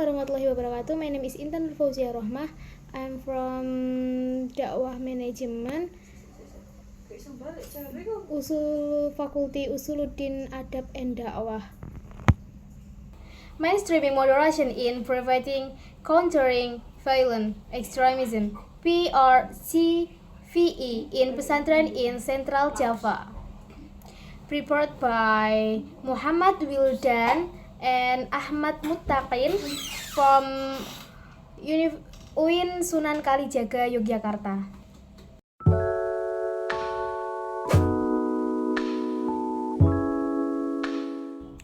warahmatullahi wabarakatuh. My name is Intan Fauzia Rohmah. I'm from Dakwah Management, Fakulti Usuluddin Adab and Dakwah. Mainstreaming moderation in preventing countering violent extremism, PRCVE, in pesantren in Central Java. Prepared by Muhammad Wildan and Ahmad Muttaqin from UIN Sunan Kalijaga, Yogyakarta.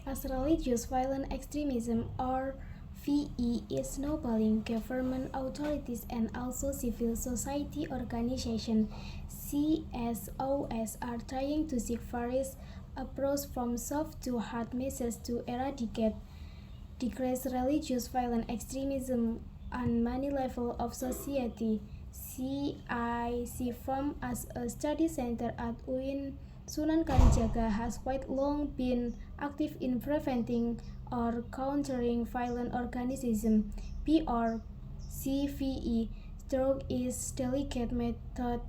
As religious violent extremism, or VE, is enabling government authorities and also civil society organizations, CSOs, are trying to seek various approaches from soft to hard measures to eradicate decrease religious violent extremism on many levels of society. CICFOM, as a study center at UIN Sunan Kalijaga, has quite long been active in preventing or countering violent organism, PRCVE, through its delicate method,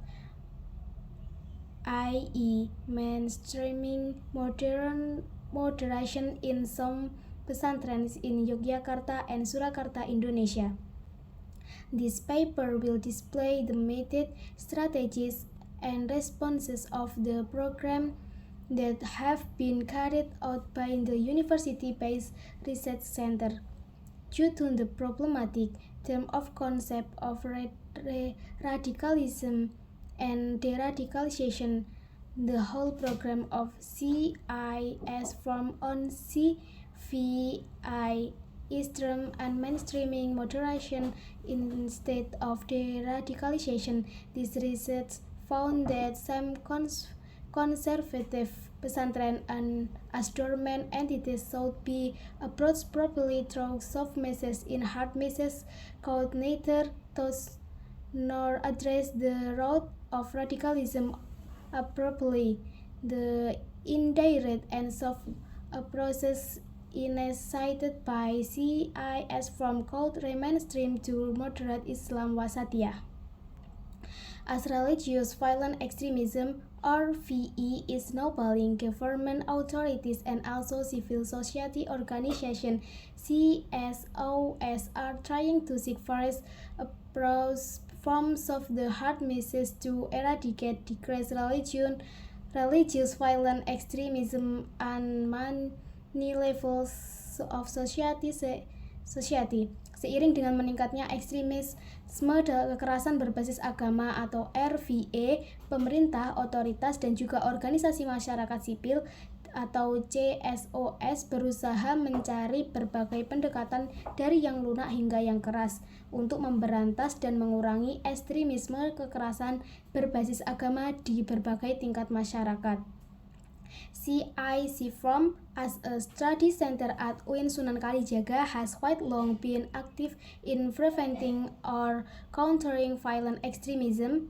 i.e. mainstreaming moderation in some pesantrens in Yogyakarta and Surakarta, Indonesia. This paper will display the method, strategies, and responses of the program that have been carried out by the university-based research center. Due to the problematic term of concept of radicalism and deradicalization, the whole program of CIS from on CVI is termed and mainstreaming moderation instead of deradicalization. This research found that some conservative pesantren and as dormant entities should be approached properly through soft measures in hard measures could neither touch nor address the root of radicalism appropriately. The indirect and soft approaches initiated by CIS from called mainstream to moderate Islam Wasatiyah. As religious violent extremism, or VE, is enabling government authorities and also civil society organizations, CSOs, are trying to seek various approaches from soft to hard measures to eradicate decrease religious violent extremism on many levels of society. Seiring dengan meningkatnya ekstremisme kekerasan berbasis agama atau RVE, pemerintah, otoritas, dan juga organisasi masyarakat sipil atau CSOS berusaha mencari berbagai pendekatan dari yang lunak hingga yang keras untuk memberantas dan mengurangi ekstremisme kekerasan berbasis agama di berbagai tingkat masyarakat. CICFOM, as a study center at UIN Sunan Kalijaga, has quite long been active in preventing or countering violent extremism,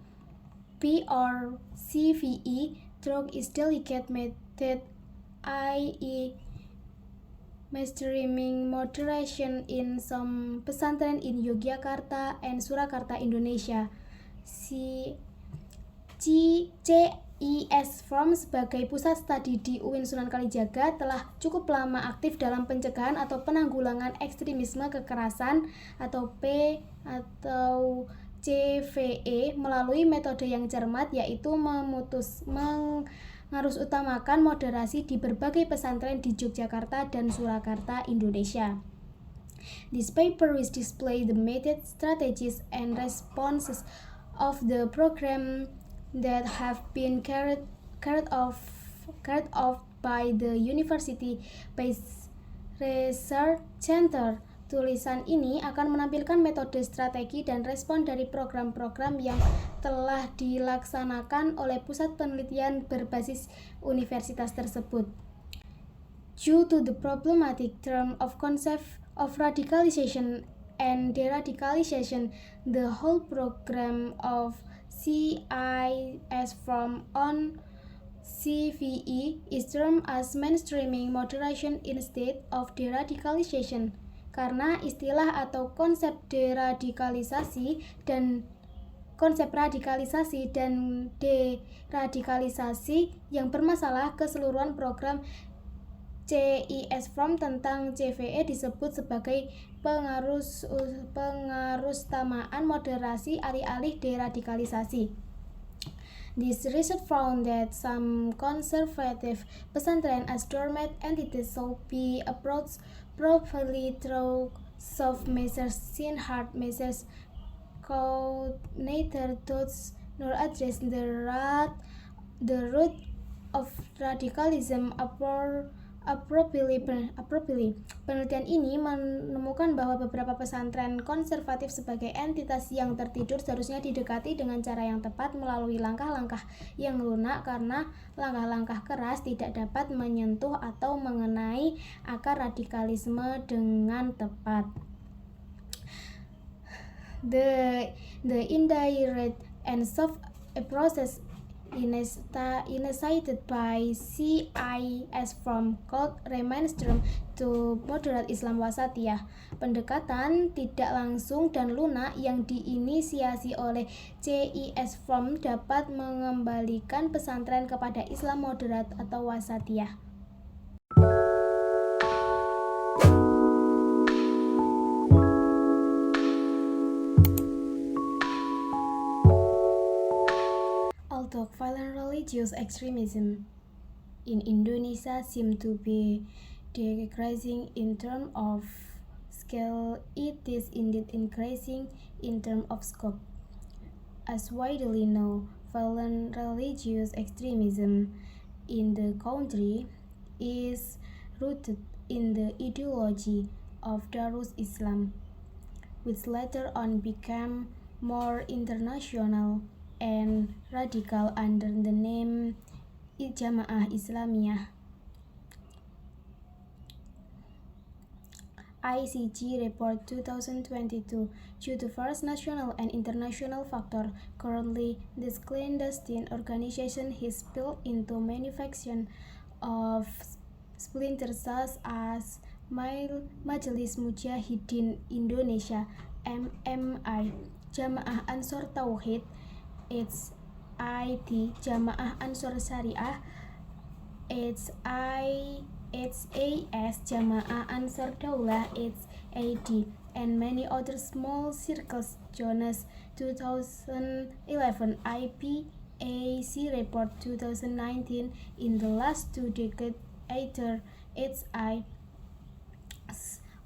PRCVE, through its delicate method, i.e. mainstreaming moderation in some pesantren in Yogyakarta and Surakarta, Indonesia. CIS-FOM sebagai pusat studi di UIN Sunan Kalijaga telah cukup lama aktif dalam pencegahan atau penanggulangan ekstremisme kekerasan atau P atau CVE melalui metode yang cermat, yaitu mengharusutamakan moderasi di berbagai pesantren di Yogyakarta dan Surakarta, Indonesia. This paper will display the method, strategies, and responses of the program that have been carried out by the university-based research center. Tulisan ini akan menampilkan metode, strategi, dan respon dari program-program yang telah dilaksanakan oleh pusat penelitian berbasis universitas tersebut. Due to the problematic term of concept of radicalization and deradicalization, the whole program of CIS from on CVE is termed as mainstreaming moderation instead of deradicalization. karena istilah atau konsep radikalisasi dan deradikalisasi yang bermasalah keseluruhan program CISFROM tentang CVE disebut sebagai pengarusutamaan moderasi alih-alih deradikalisasi. This research found that some conservative pesantren as dormant entities should be approached properly through soft measures, sin hard measures, neither does nor address the root of radicalism appropriately. Penelitian ini menemukan bahwa beberapa pesantren konservatif sebagai entitas yang tertidur seharusnya didekati dengan cara yang tepat melalui langkah-langkah yang lunak, karena langkah-langkah keras tidak dapat menyentuh atau mengenai akar radikalisme dengan tepat. The indirect and soft approaches initiated by CIS from called Remainstream to moderate Islam Wasatiyah. Pendekatan tidak langsung dan lunak yang diinisiasi oleh CIS from dapat mengembalikan pesantren kepada Islam moderat atau wasatiyah. Although violent religious extremism in Indonesia seems to be decreasing in terms of scale, it is indeed increasing in terms of scope. As widely known, violent religious extremism in the country is rooted in the ideology of Darus Islam, which later on became more international and radical under the name Jamaah Islamiyah. ICG Report 2022. Due to various national and international factors, currently this clandestine organization is built into manufacturing of splinters such as Majelis Mujahidin Indonesia (MMI), Jamaah Ansor Tauhid HIT, Jamaah Ansor Syariah HAS, Jamaah Ansor Daulah HAD, and many other small circles. Jonas 2011 IPAC Report 2019. In the last 2 decades, either HI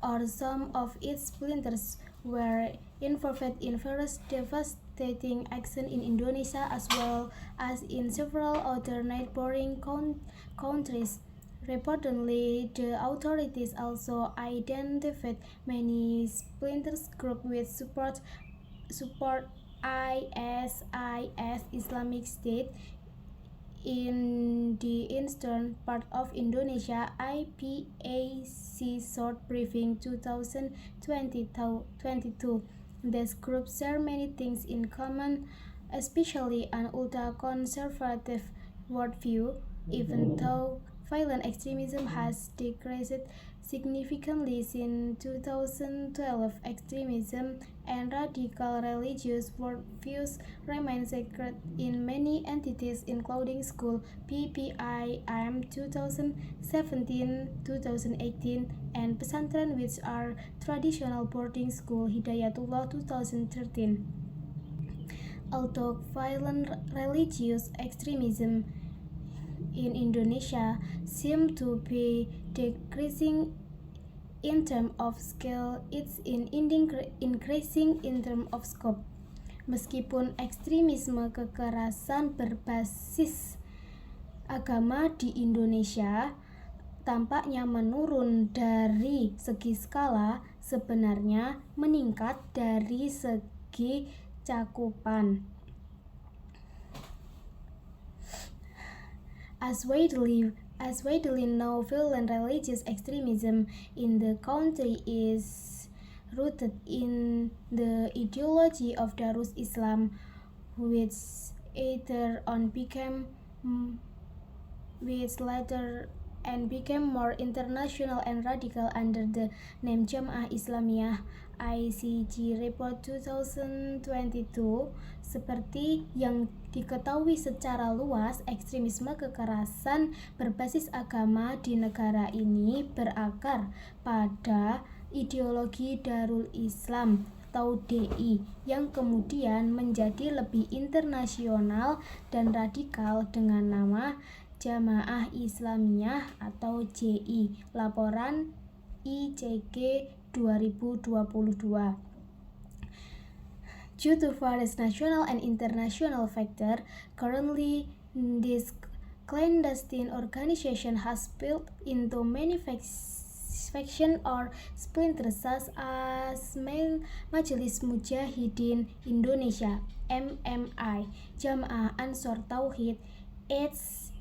or some of its splinters were involved in various devastating actions in Indonesia as well as in several other neighboring countries. Reportedly, the authorities also identified many splinters groups with support ISIS, Islamic State, in the eastern part of Indonesia. IPAC short briefing 2022. These groups share many things in common, especially an ultra-conservative worldview, even though violent extremism has decreased significantly since 2012. Extremism and radical religious worldviews remain secret in many entities, including school PPIM 2017-2018 and pesantren, which are traditional boarding school Hidayatullah 2013. Although violent religious extremism in Indonesia seem to be decreasing in terms of scale, it's increasing in terms of scope. Meskipun ekstremisme kekerasan berbasis agama di Indonesia tampaknya menurun dari segi skala, sebenarnya meningkat dari segi cakupan. As widely known, violent religious extremism in the country is rooted in the ideology of Darus Islam, which later and became more international and radical under the name Jamaah Islamiyah. ICG Report 2022. Seperti yang diketahui secara luas, ekstremisme kekerasan berbasis agama di negara ini berakar pada ideologi Darul Islam atau DI yang kemudian menjadi lebih internasional dan radikal dengan nama Jamaah Islamiyah atau JI. Laporan ICG 2022. Due to various national and international factors, currently this clandestine organization has split into many factions or splinters such as Majelis Mujahidin Indonesia (MMI), Jamaah Ansor Tauhid (HAT),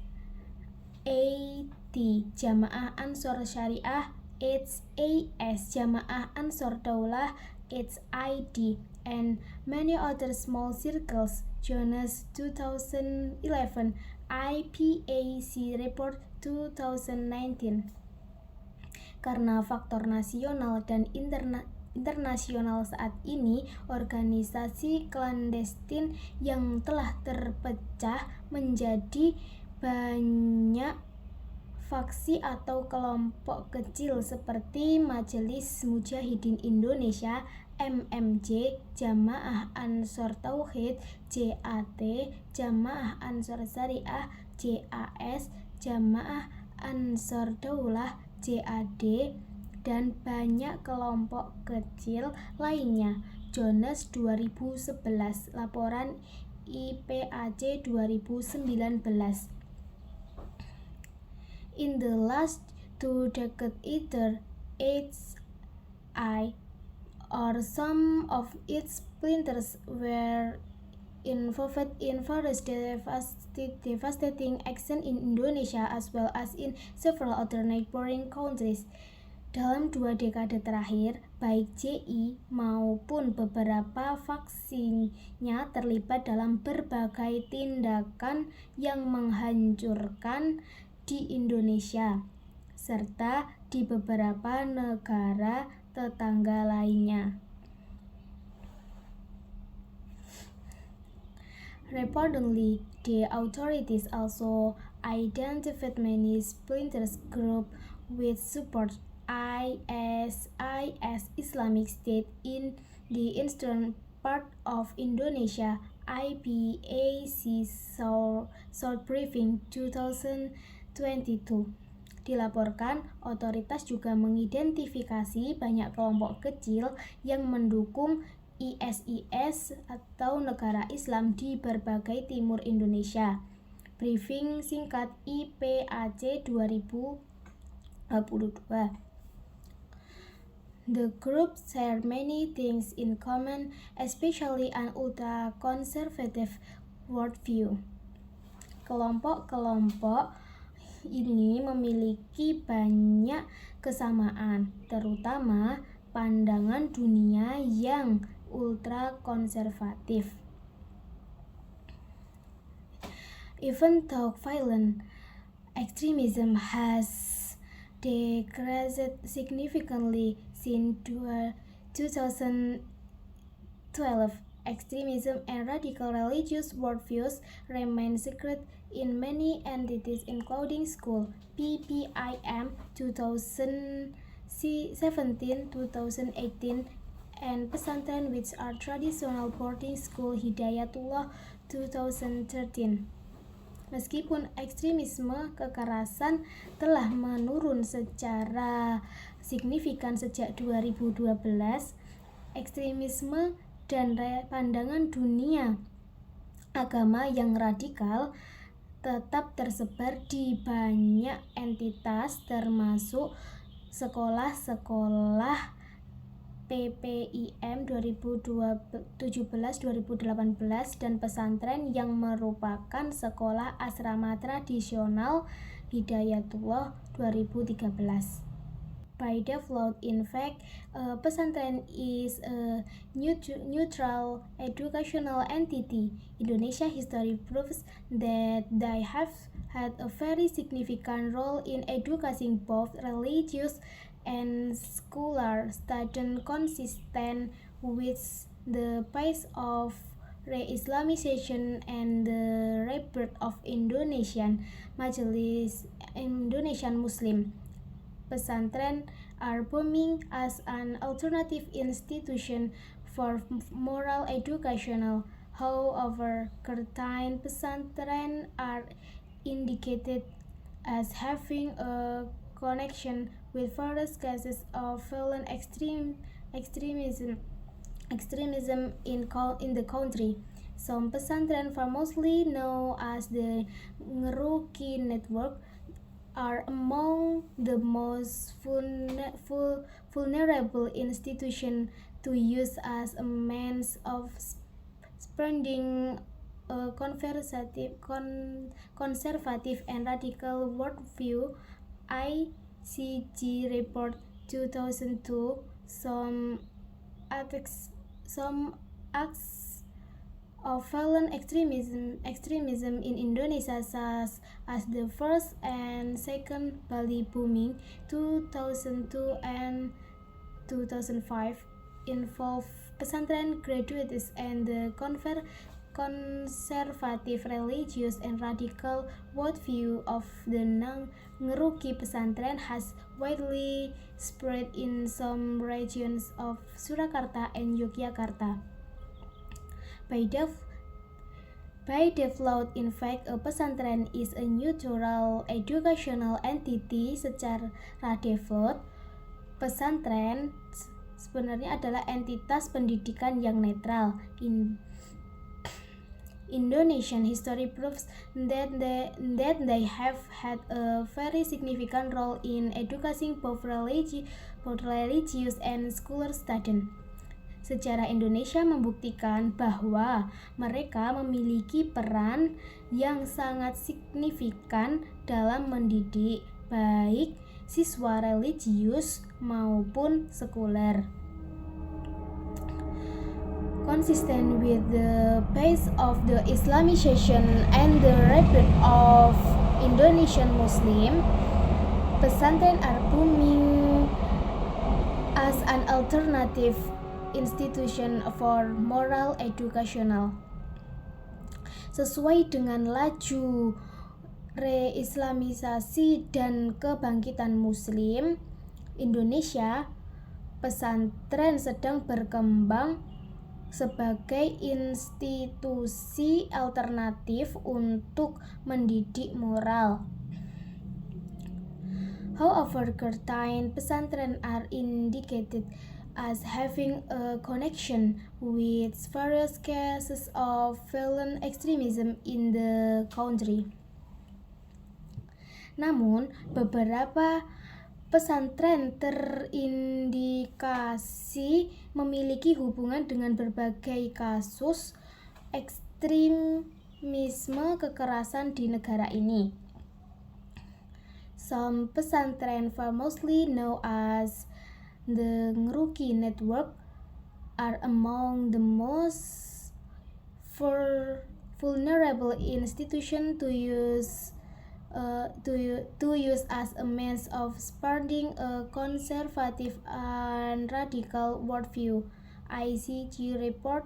Jamaah Ansor Syariah (HAS), Jamaah Ansor Daulah (HID), and many other small circles. Jonas 2011 IPAC Report 2019. Karena faktor nasional dan internasional saat ini, organisasi klandestin yang telah terpecah menjadi banyak faksi atau kelompok kecil seperti Majelis Mujahidin Indonesia (MMJ), Jamaah Ansor Tauhid (JAT), Jamaah Ansor Syariah (JAS), Jamaah Ansor Daulah (JAD), dan banyak kelompok kecil lainnya. Jonas 2011, laporan IPAC 2019. In the last 2 decades, either HI or some of its splinters were involved in various devastating actions in Indonesia as well as in several other neighboring countries. Dalam 2 dekade terakhir, baik JI maupun beberapa faksinya terlibat dalam berbagai tindakan yang menghancurkan di Indonesia, serta di beberapa negara tetangga lainnya. Reportedly, the authorities also identified many splinters groups with support ISIS Islamic State in the eastern part of Indonesia. IPAC South Briefing 2022. Dilaporkan, otoritas juga mengidentifikasi banyak kelompok kecil yang mendukung ISIS atau negara Islam di berbagai timur Indonesia. Briefing singkat IPAC 2022. The groups share many things in common, especially an ultra-conservative worldview. Kelompok-kelompok ini memiliki banyak kesamaan, terutama pandangan dunia yang ultra-konservatif. Even though violent extremism has decreased significantly since 2012, extremism and radical religious worldviews remain secret in many entities including school, PPIM 2017-2018, and pesantren which are traditional boarding school, Hidayatullah 2013. Meskipun ekstremisme kekerasan telah menurun secara signifikan sejak 2012, ekstremisme dan pandangan dunia agama yang radikal tetap tersebar di banyak entitas, termasuk sekolah-sekolah PPIM 2017-2018 dan pesantren yang merupakan sekolah asrama tradisional Hidayatullah 2013. By default, in fact, pesantren is a neutral educational entity. Indonesia history proves that they have had a very significant role in educating both religious and secular students consistent with the pace of re-Islamization and the rebirth of Indonesian Muslim. Pesantren are booming as an alternative institution for moral educational. However, certain pesantren are indicated as having a connection with various cases of violent extremism in the country. Some pesantren, famously known as the Ngeruki Network, are among the most vulnerable institutions to use as a means of spreading a conservative and radical worldview. ICG report 2002 some acts of violent extremism in Indonesia, such as the first and second Bali bombing 2002 and 2005, involve pesantren graduates and the conservative religious and radical worldview of the Ngeruki pesantren has widely spread in some regions of Surakarta and Yogyakarta. By default, in fact, a pesantren is a neutral educational entity. Secara default, pesantren sebenarnya adalah entitas pendidikan yang netral. Indonesian history proves that they have had a very significant role in educating both religious and secular students. Sejarah Indonesia membuktikan bahwa mereka memiliki peran yang sangat signifikan dalam mendidik baik siswa religius maupun sekuler. Consistent with the pace of the Islamization and the rebirth of Indonesian Muslim, pesantren are booming as an alternative institution for moral educational. Sesuai dengan laju re-Islamisasi dan kebangkitan Muslim Indonesia, pesantren sedang berkembang sebagai institusi alternatif untuk mendidik moral. However, certain pesantren are indicated as having a connection with various cases of violent extremism in the country. Namun, beberapa pesantren terindikasi memiliki hubungan dengan berbagai kasus ekstremisme kekerasan di negara ini. Some pesantren, famously known as the Ngeruki Network, are among the most vulnerable institutions to use as a means of spreading a conservative and radical worldview. ICG report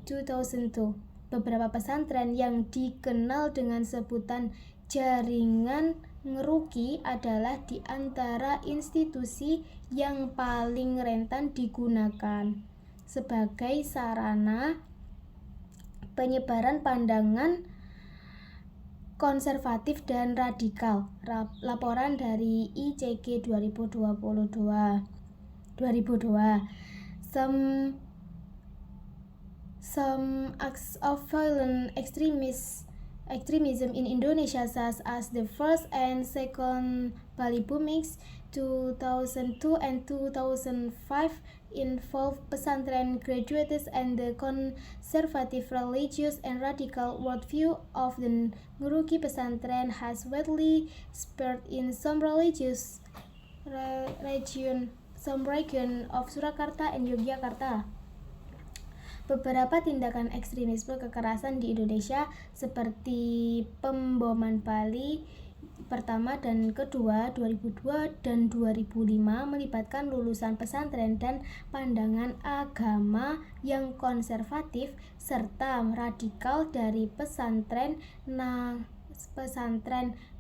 2002. Beberapa pesantren yang dikenal dengan sebutan jaringan Ngeruki adalah di antara institusi yang paling rentan digunakan sebagai sarana penyebaran pandangan konservatif dan radikal. Laporan dari ICG 2002. Some acts of violent extremism in Indonesia, such as the first and second Bali bombings 2002 and 2005, involve pesantren graduates and the conservative religious and radical worldview of the Ngeruki pesantren has widely spread in some region of Surakarta and Yogyakarta. Beberapa tindakan ekstremisme kekerasan di Indonesia seperti pemboman Bali pertama dan kedua 2002 dan 2005 melibatkan lulusan pesantren dan pandangan agama yang konservatif serta radikal dari pesantren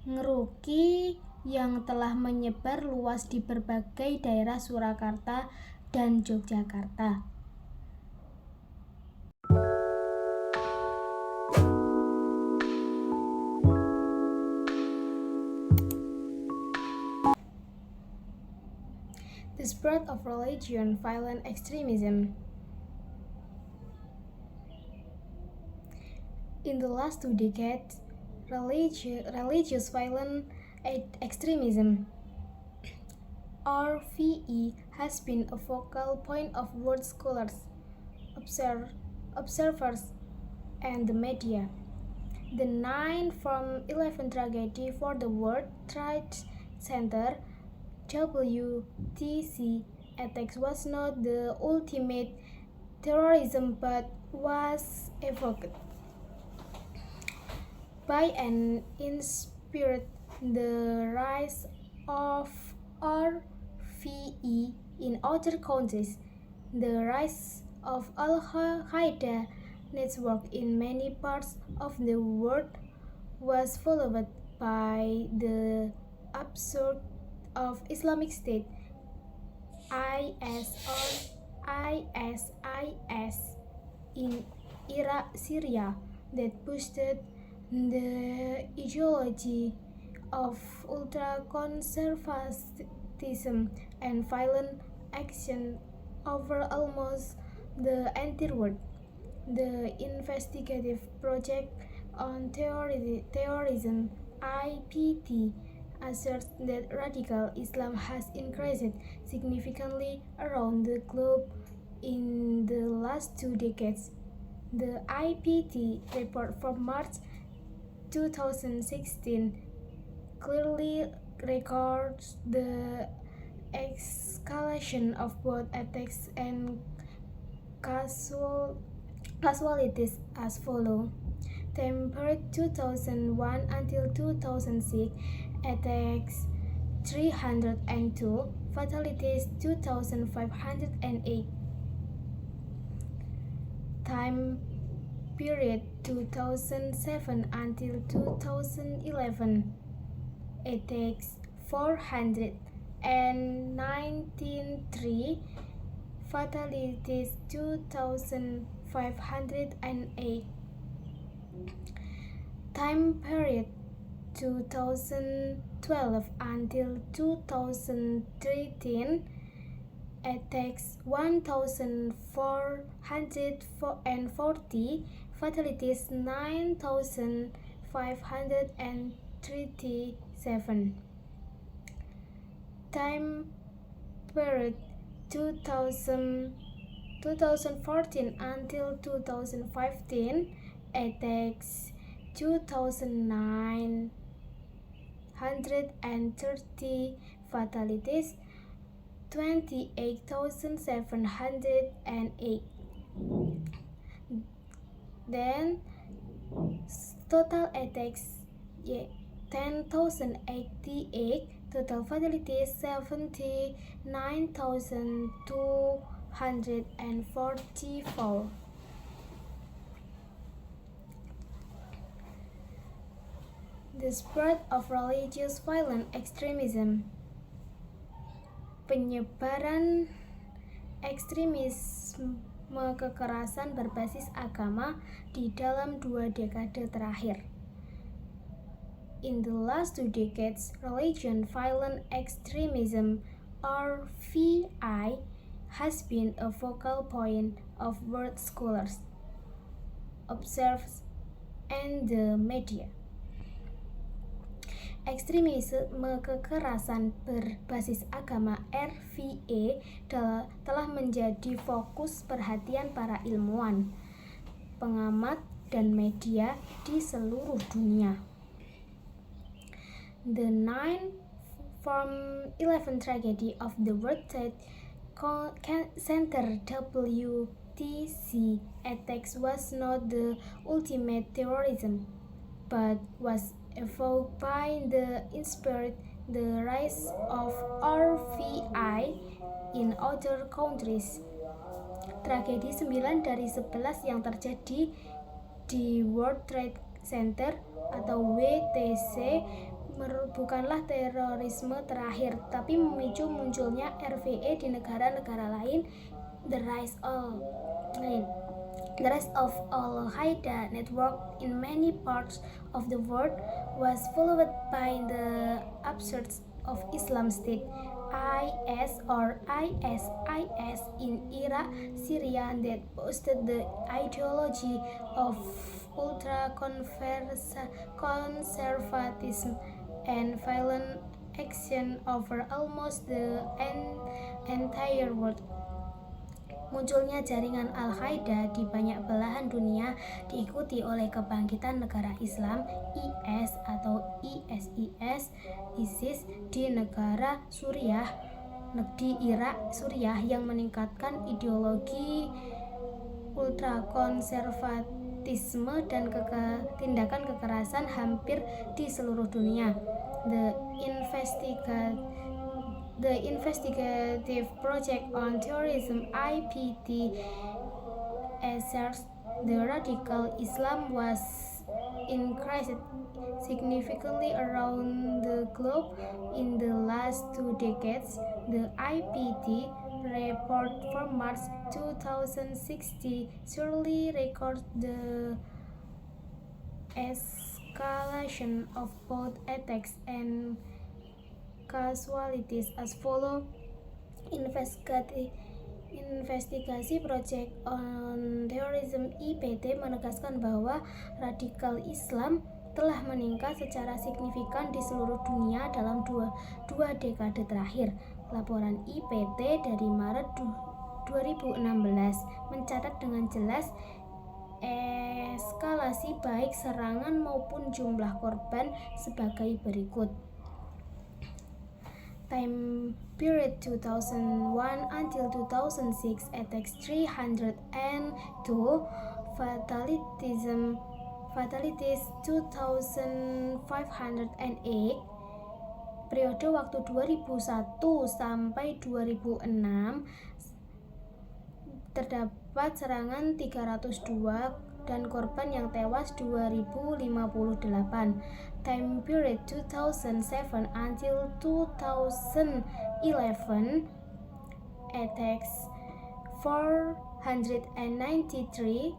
Ngeruki yang telah menyebar luas di berbagai daerah Surakarta dan Yogyakarta. The spread of religion, violent extremism. In the last 2 decades, religious violent extremism, RVE, has been a focal point of world scholars, observers, and the media. The 9/11 tragedy for the World Trade Center WTC attacks was not the ultimate terrorism but was evoked by and inspired the rise of RVE in other countries. The rise of Al-Qaeda network in many parts of the world was followed by the upsurge of Islamic State ISIS in Iraq, Syria that boosted the ideology of ultra-conservatism and violent action over almost the entire world. The Investigative Project on Terrorism IPT asserts that radical Islam has increased significantly around the globe in the last 2 decades. The IPT report from March 2016 clearly records the escalation of both attacks and casualties as follows. Time period 2001 until 2006, attacks 302, fatalities 2,508. Time period 2007 until 2011, attacks 493, fatalities 2,508. Time period 2012 until 2013, attacks 1,440, fatalities 9,537. Time period 2014 until 2015, attacks 2,930, fatalities 28,708. Then total attacks 10,088, total fatalities 79,244. The spread of religious violent extremism. Penyebaran ekstremisme kekerasan berbasis agama di dalam 2 dekade terakhir. In the last 2 decades, religion violent extremism (RVI) has been a focal point of world scholars, observers, and the media. Ekstremisme kekerasan berbasis agama (RVE) telah menjadi fokus perhatian para ilmuwan, pengamat, dan media di seluruh dunia. The 9/11 tragedy of the World Trade Center TC attacks was not the ultimate terrorism, but was evoked by the inspired the rise of RVI in other countries. Tragedi 9 dari 11 yang terjadi di World Trade Center atau WTC bukanlah terorisme terakhir, tapi memicu munculnya RVE di negara-negara lain. The rise of Al-Qaeda network in many parts of the world was followed by the upsurge of Islam State (IS) or ISIS in Iraq, Syria that boosted the ideology of ultra-conservatism and violent action over almost the entire world. Munculnya jaringan Al-Qaeda di banyak belahan dunia diikuti oleh kebangkitan negara Islam IS atau ISIS di negara Suriah, di Irak, Suriah yang meningkatkan ideologi ultrakonservatisme dan tindakan kekerasan hampir di seluruh dunia. The Investigative Project on Terrorism (IPT) asserts the radical Islam was increased significantly around the globe in the last 2 decades. The IPT report for March 2016 surely records the escalation of both attacks and casualties as follow. Investigasi Project on Terrorism IPT menegaskan bahwa radikal Islam telah meningkat secara signifikan di seluruh dunia dalam dua dekade terakhir. Laporan IPT dari Maret 2016 mencatat dengan jelas eskalasi baik serangan maupun jumlah korban sebagai berikut. Time period 2001 until 2006 attacks 302, fatalities 2,508. Periode waktu 2001 sampai 2006 terdapat serangan 302 dan korban yang tewas 2058. Time period 2007 until 2011 attacks 493,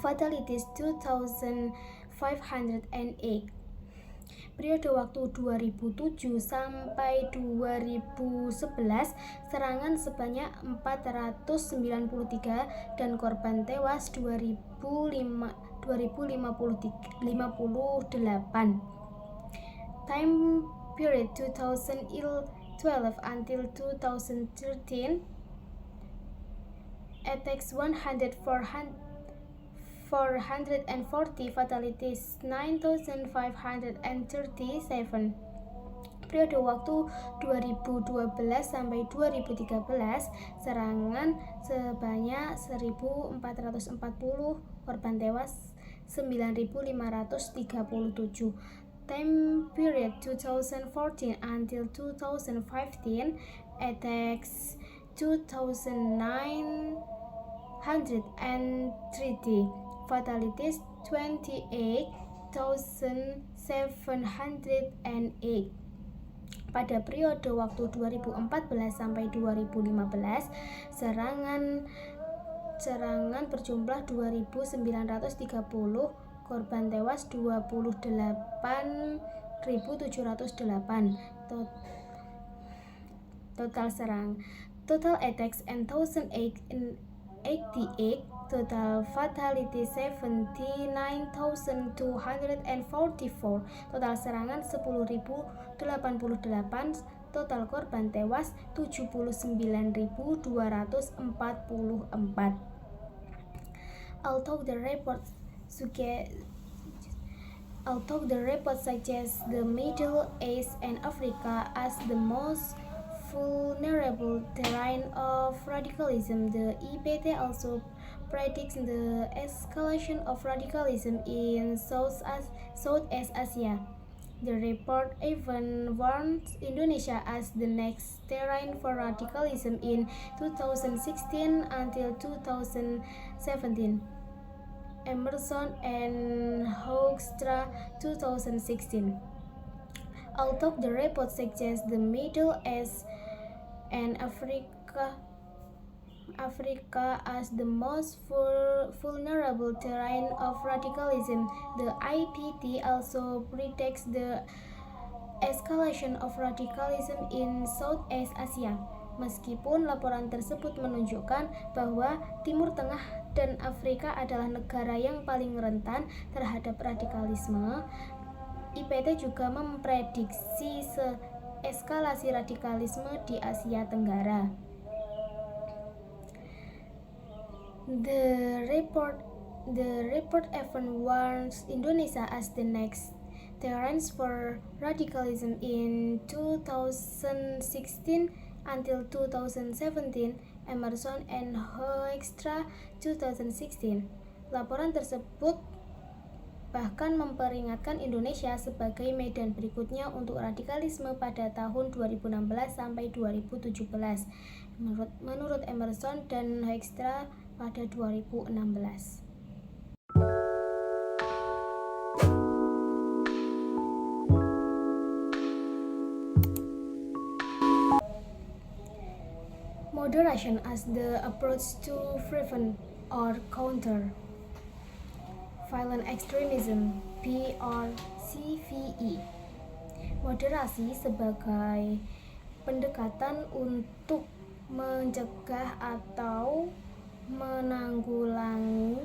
fatalities 2,508. Periode waktu 2007 sampai 2011 serangan sebanyak 493 dan korban tewas 2058. Time period 2012 until 2013 attacks 440, fatalities 9,537. Periode waktu 2012 sampai 2013 serangan sebanyak 1.440, korban tewas 9.537. Time period 2014 until 2015 attacks 2,930, fatalities 28,708. Pada periode waktu 2014 sampai 2015 serangan berjumlah 2.930, korban tewas 28.708. Total attacks 1,088, total fatalities 79,244, total serangan 10.088, total korban tewas 79.244. Although the report suggests the Middle East and Africa as the most vulnerable terrain of radicalism. The EPT also predicts the escalation of radicalism in Southeast Asia. The report even warns Indonesia as the next terrain for radicalism in 2016 until 2017. Emerson and Hoekstra 2016. Although the report suggests the Middle East and Africa as the most vulnerable terrain of radicalism, the IPT also predicts the escalation of radicalism in Southeast Asia. Meskipun laporan tersebut menunjukkan bahwa Timur Tengah dan Afrika adalah negara yang paling rentan terhadap radikalisme, IPT juga memprediksi eskalasi radikalisme di Asia Tenggara. The report even warns Indonesia as the next terrain for radicalism in 2016 until 2017. Emerson and Hoekstra 2016. Laporan tersebut bahkan memperingatkan Indonesia sebagai medan berikutnya untuk radikalisme pada tahun 2016 sampai 2017 menurut Emerson dan Hoekstra pada 2016. Moderation as the approach to prevent or counter violent extremism (PRCVE). Moderasi sebagai pendekatan untuk mencegah atau menanggulangi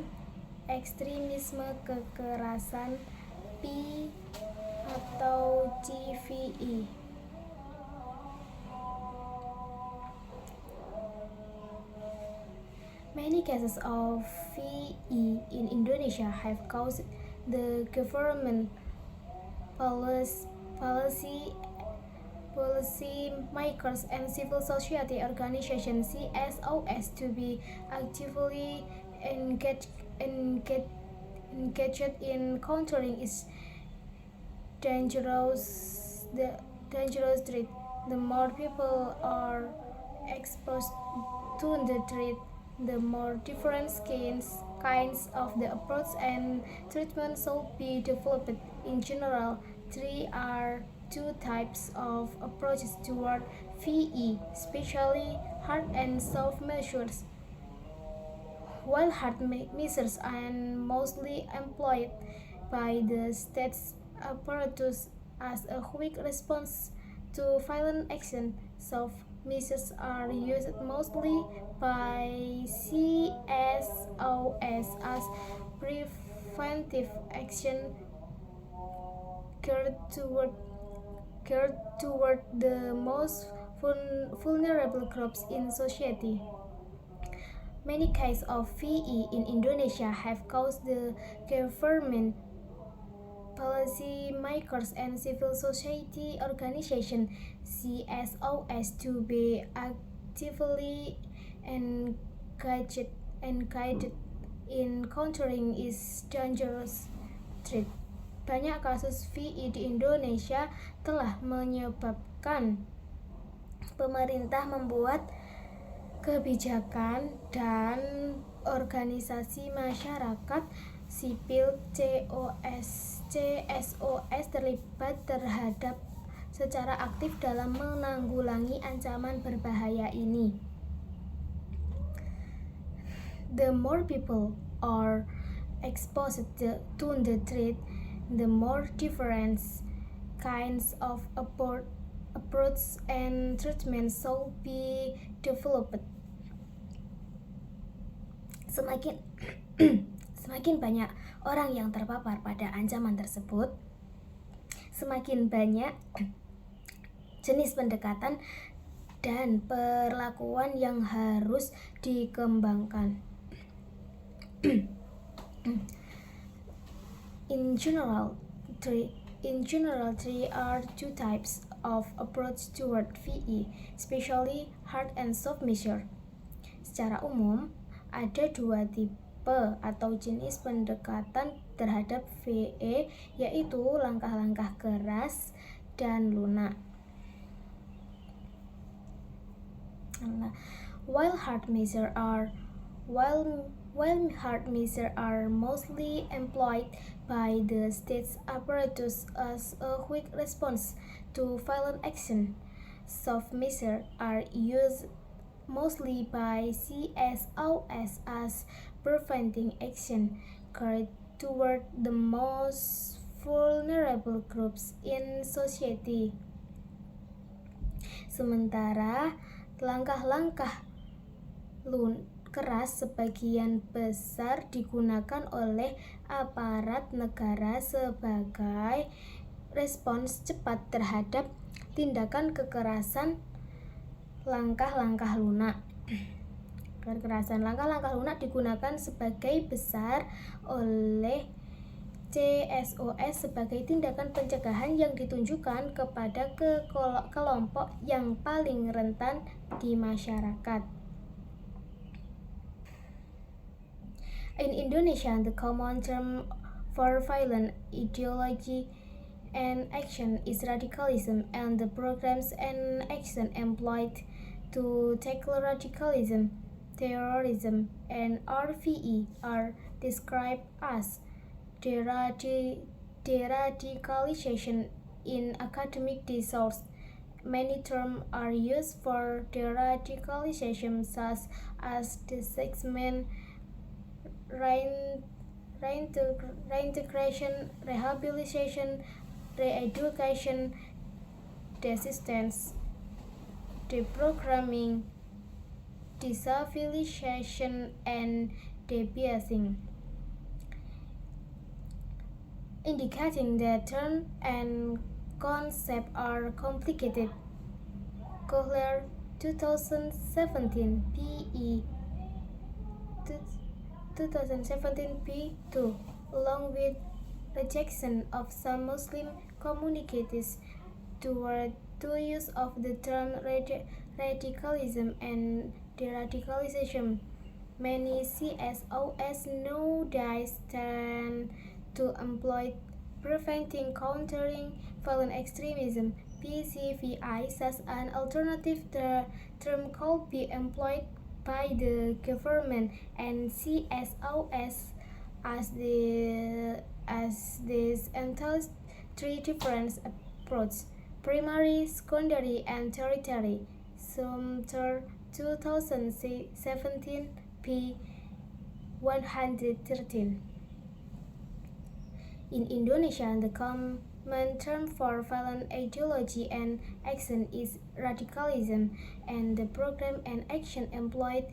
ekstremisme kekerasan P atau CVE. Many cases of VE in Indonesia have caused the government policy makers and civil society organizations CSOs to be actively engaged in countering its dangerous threat. The more people are exposed to the threat, the more different kinds of the approach and treatment should be developed. In general, there are two types of approaches toward VE, especially hard and soft measures. While hard measures are mostly employed by the state's apparatus as a quick response to violent action, soft measures are used mostly by CSOs as preventive action geared toward the most vulnerable groups in society. Many cases of VE in Indonesia have caused the government, policy makers, and civil society organizations (CSOs) to be actively engaged in countering its dangerous threat. Banyak kasus VE di Indonesia telah menyebabkan pemerintah membuat kebijakan dan organisasi masyarakat sipil CSOs terlibat secara aktif dalam menanggulangi ancaman berbahaya ini. The more people are exposed to the threat, the more different kinds of approach and treatment should be developed. Semakin banyak orang yang terpapar pada ancaman tersebut, semakin banyak jenis pendekatan dan perlakuan yang harus dikembangkan. In general, there are two types of approach toward VE, especially hard and soft measure. Secara umum, ada dua tipe atau jenis pendekatan terhadap VE, yaitu langkah-langkah keras dan lunak. While hard measures are mostly employed by the state apparatus as a quick response to violent action, soft measures are used mostly by CSOS as preventing action carried toward the most vulnerable groups in society. Sementara langkah-langkah keras sebagian besar digunakan oleh aparat negara sebagai respons cepat terhadap tindakan kekerasan langkah-langkah lunak. Kekerasan langkah-langkah lunak digunakan sebagai besar oleh CSOS sebagai tindakan pencegahan yang ditunjukkan kepada kelompok yang paling rentan di masyarakat. In Indonesia, the common term for violent ideology and action is radicalism, and the programs and action employed to tackle radicalism, terrorism, and RVE are described as deradicalization in academic discourse. Many terms are used for deradicalization, such as disengagement, reintegration, rehabilitation, re-education, desistance, deprogramming, decivilization, and debiasing, indicating that terms and concepts are complicated. Kohler, 2017, PE 2017 P2, along with rejection of some Muslim communities toward the use of the term radicalism and deradicalization. Many CSOS nowadays tend to employ preventing countering violent extremism (PCVI) as an alternative. The term could be employed by the government and CSOS as this entails three different approaches: primary, secondary, and tertiary. Sumter 2017 p. 113. In Indonesia, the common term for violent ideology and action is radicalism, and the program and action employed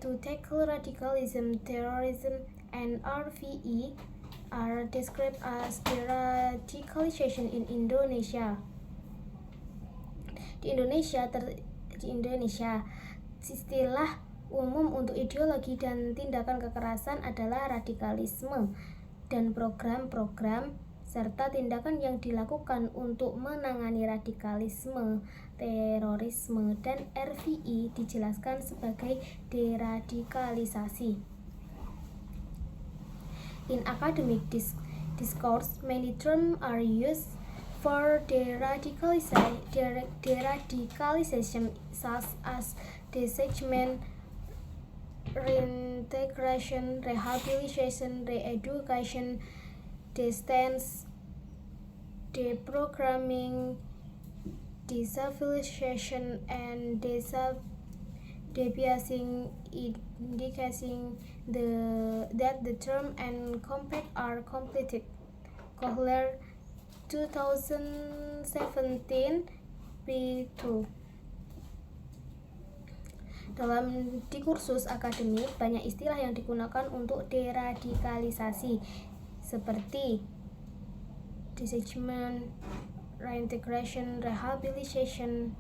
to tackle radicalism, terrorism, and RVE are described as deradicalization in Indonesia. Di Indonesia, istilah umum untuk ideologi dan tindakan kekerasan adalah radikalisme, dan program-program serta tindakan yang dilakukan untuk menangani radikalisme, terorisme, dan RVE dijelaskan sebagai deradikalisasi. In academic discourse, many terms are used for deradicalization, such as disengagement, reintegration, rehabilitation, re-education, distance, deprogramming, decivilization, and debiasing, indicating that the term and concept are completed. Kohler, 2017 P2. Dalam diskursus akademik, banyak istilah yang digunakan untuk deradikalisasi, seperti disengagement, reintegration, rehabilitation,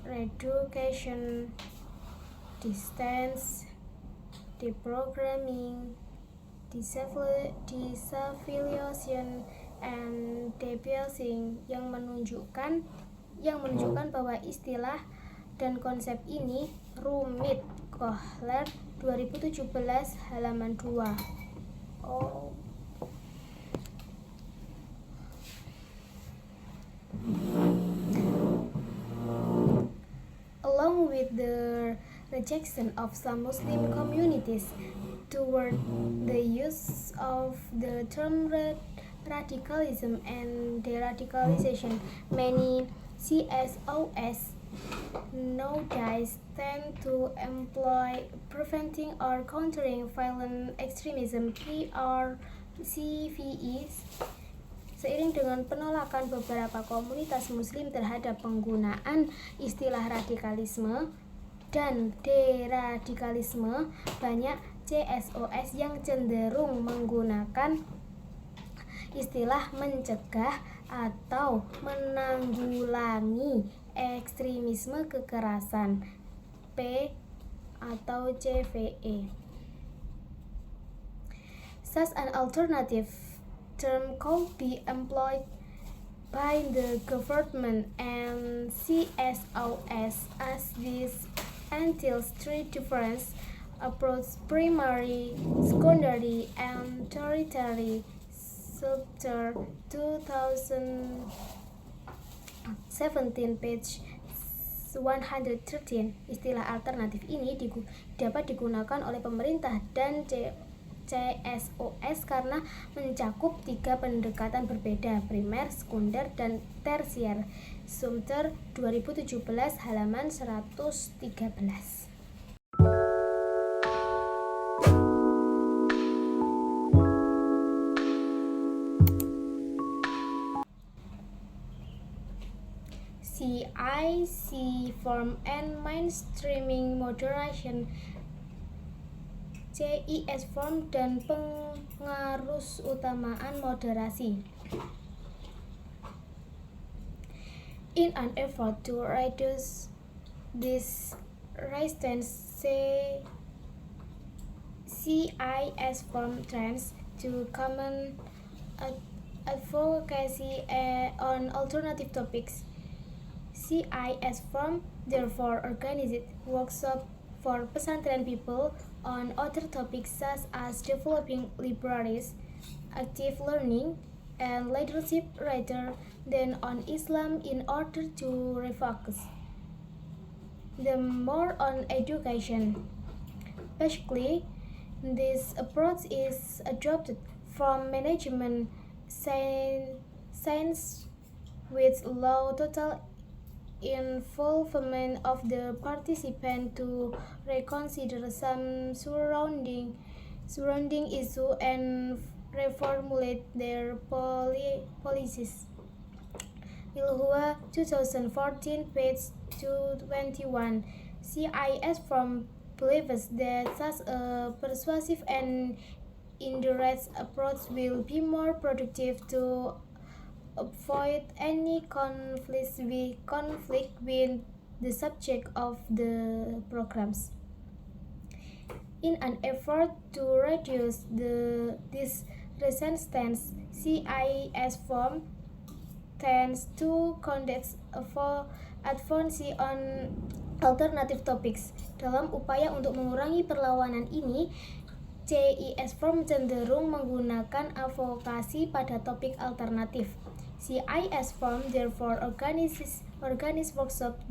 re-education, distance, deprogramming, decivilization, and debating yang menunjukkan bahwa istilah dan konsep ini rumit. Kohler 2017 halaman 2. Along with the rejection of some Muslim communities toward the use of the term radicalism and deradicalization, many CSOs nowadays tend to employ preventing or countering violent extremism (CVEs). Seiring dengan penolakan beberapa komunitas muslim terhadap penggunaan istilah radikalisme dan deradikalisme, banyak CSOs yang cenderung menggunakan istilah mencegah atau menanggulangi ekstremisme kekerasan (P atau CVE). Such an alternative term could be employed by the government and CSOs as this entails three different approaches: primary, secondary, and tertiary. Chapter 2017 page 113. Istilah alternatif ini dapat digunakan oleh pemerintah dan CSOs karena mencakup 3 pendekatan berbeda: primer, sekunder, dan tersier. Sumter 2017 halaman 113. CIC Form and Mainstreaming Moderation CIS Form dan pengarusutamaan moderasi. In an effort to reduce this resistance, CIS Form trends to common advocacy on alternative topics. CIS Form therefore organized workshops for pesantren people on other topics such as developing libraries, active learning, and leadership rather than on Islam in order to refocus them more on education. Basically, this approach is adopted from management science which allow total involvement of the participant to reconsider some surrounding issue and reformulate their policies. Ilhua 2014 page 221. CIS Form believes that such a persuasive and indirect approach will be more productive to avoid any conflict with the subject of the programs. In an effort to reduce this resistance, CIS Form tends to conduct advocacy on alternative topics. Dalam upaya untuk mengurangi perlawanan ini, CIS Form cenderung menggunakan advokasi pada topik alternatif. CIS Form therefore organize workshops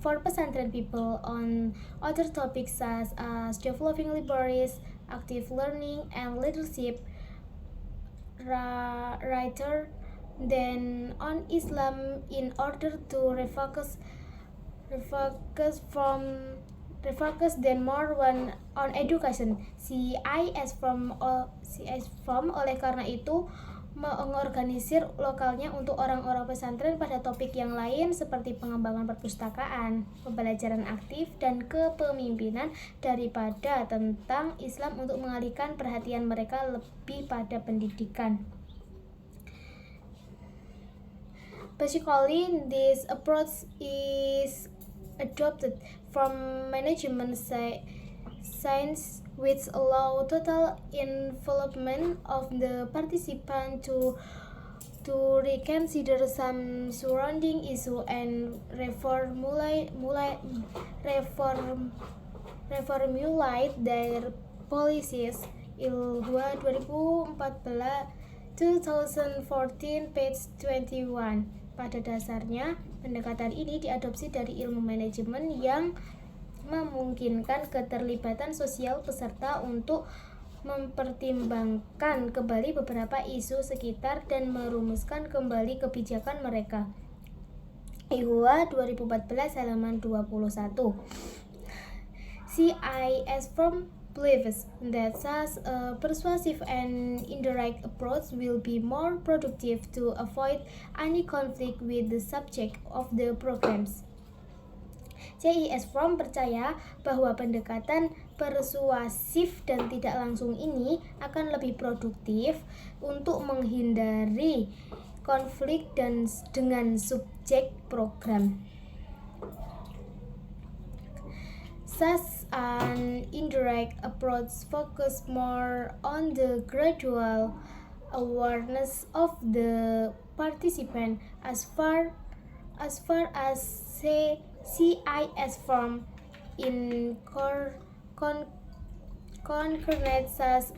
for pesantren people on other topics such as developing libraries, active learning, and leadership rather than on Islam in order to refocus them more on education. CIS Form oleh karena itu mengorganisir lokalnya untuk orang-orang pesantren pada topik yang lain seperti pengembangan perpustakaan, pembelajaran aktif, dan kepemimpinan daripada tentang Islam untuk mengalihkan perhatian mereka lebih pada pendidikan. Basically, this approach is adopted from management science which allow total involvement of the participant to to reconsider some surrounding issue and reformulate their policies. Ilhua 2014 page 21. Pada dasarnya, pendekatan ini diadopsi dari ilmu manajemen yang memungkinkan keterlibatan sosial peserta untuk mempertimbangkan kembali beberapa isu sekitar dan merumuskan kembali kebijakan mereka. Ilhua 2014 halaman 21. CIS firm believes that such a persuasive and indirect approach will be more productive to avoid any conflict with the subject of the programs. CIS Firm percaya bahwa pendekatan persuasif dan tidak langsung ini akan lebih produktif untuk menghindari konflik dengan subjek program. Such an indirect approach focuses more on the gradual awareness of the participant as far as CIS firm in concurrent such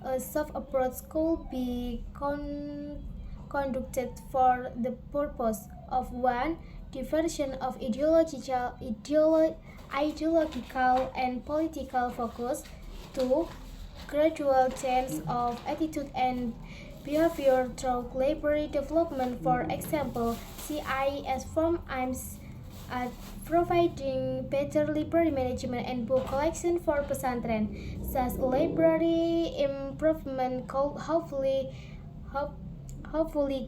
a soft approach could be conducted for the purpose of 1. Diversion of ideological and political focus. 2. Gradual change of attitude and behavior through library development. For example, CIS firm aims at providing better library management and book collection for pesantren. Such library improvement could hopefully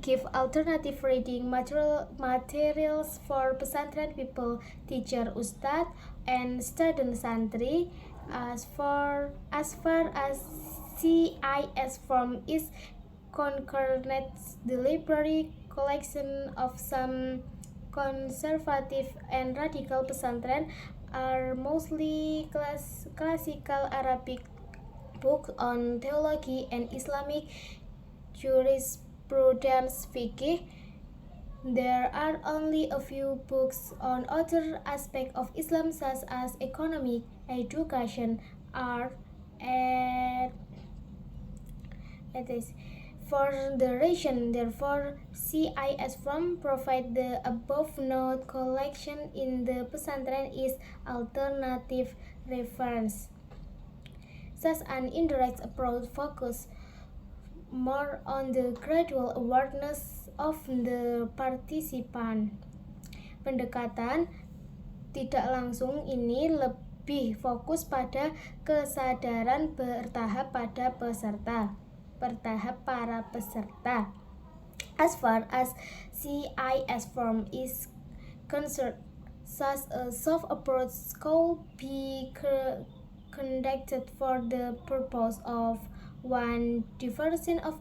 give alternative reading materials for pesantren people, teacher, ustad, and student santri. As far as CIS form is concerned, the library collection of some conservative and radical pesantren are mostly classical Arabic books on theology and Islamic jurisprudence fiqh. There are only a few books on other aspects of Islam such as economic, education, art, and ethics. For the reason, therefore, CIS firm provide the above note collection in the pesantren is alternative reference. Such an indirect approach focus more on the gradual awareness of the participant. Pendekatan tidak langsung ini lebih fokus pada kesadaran bertahap para peserta. As far as CIS firm is concerned, such a soft approach could be conducted for the purpose of 1. Diversion of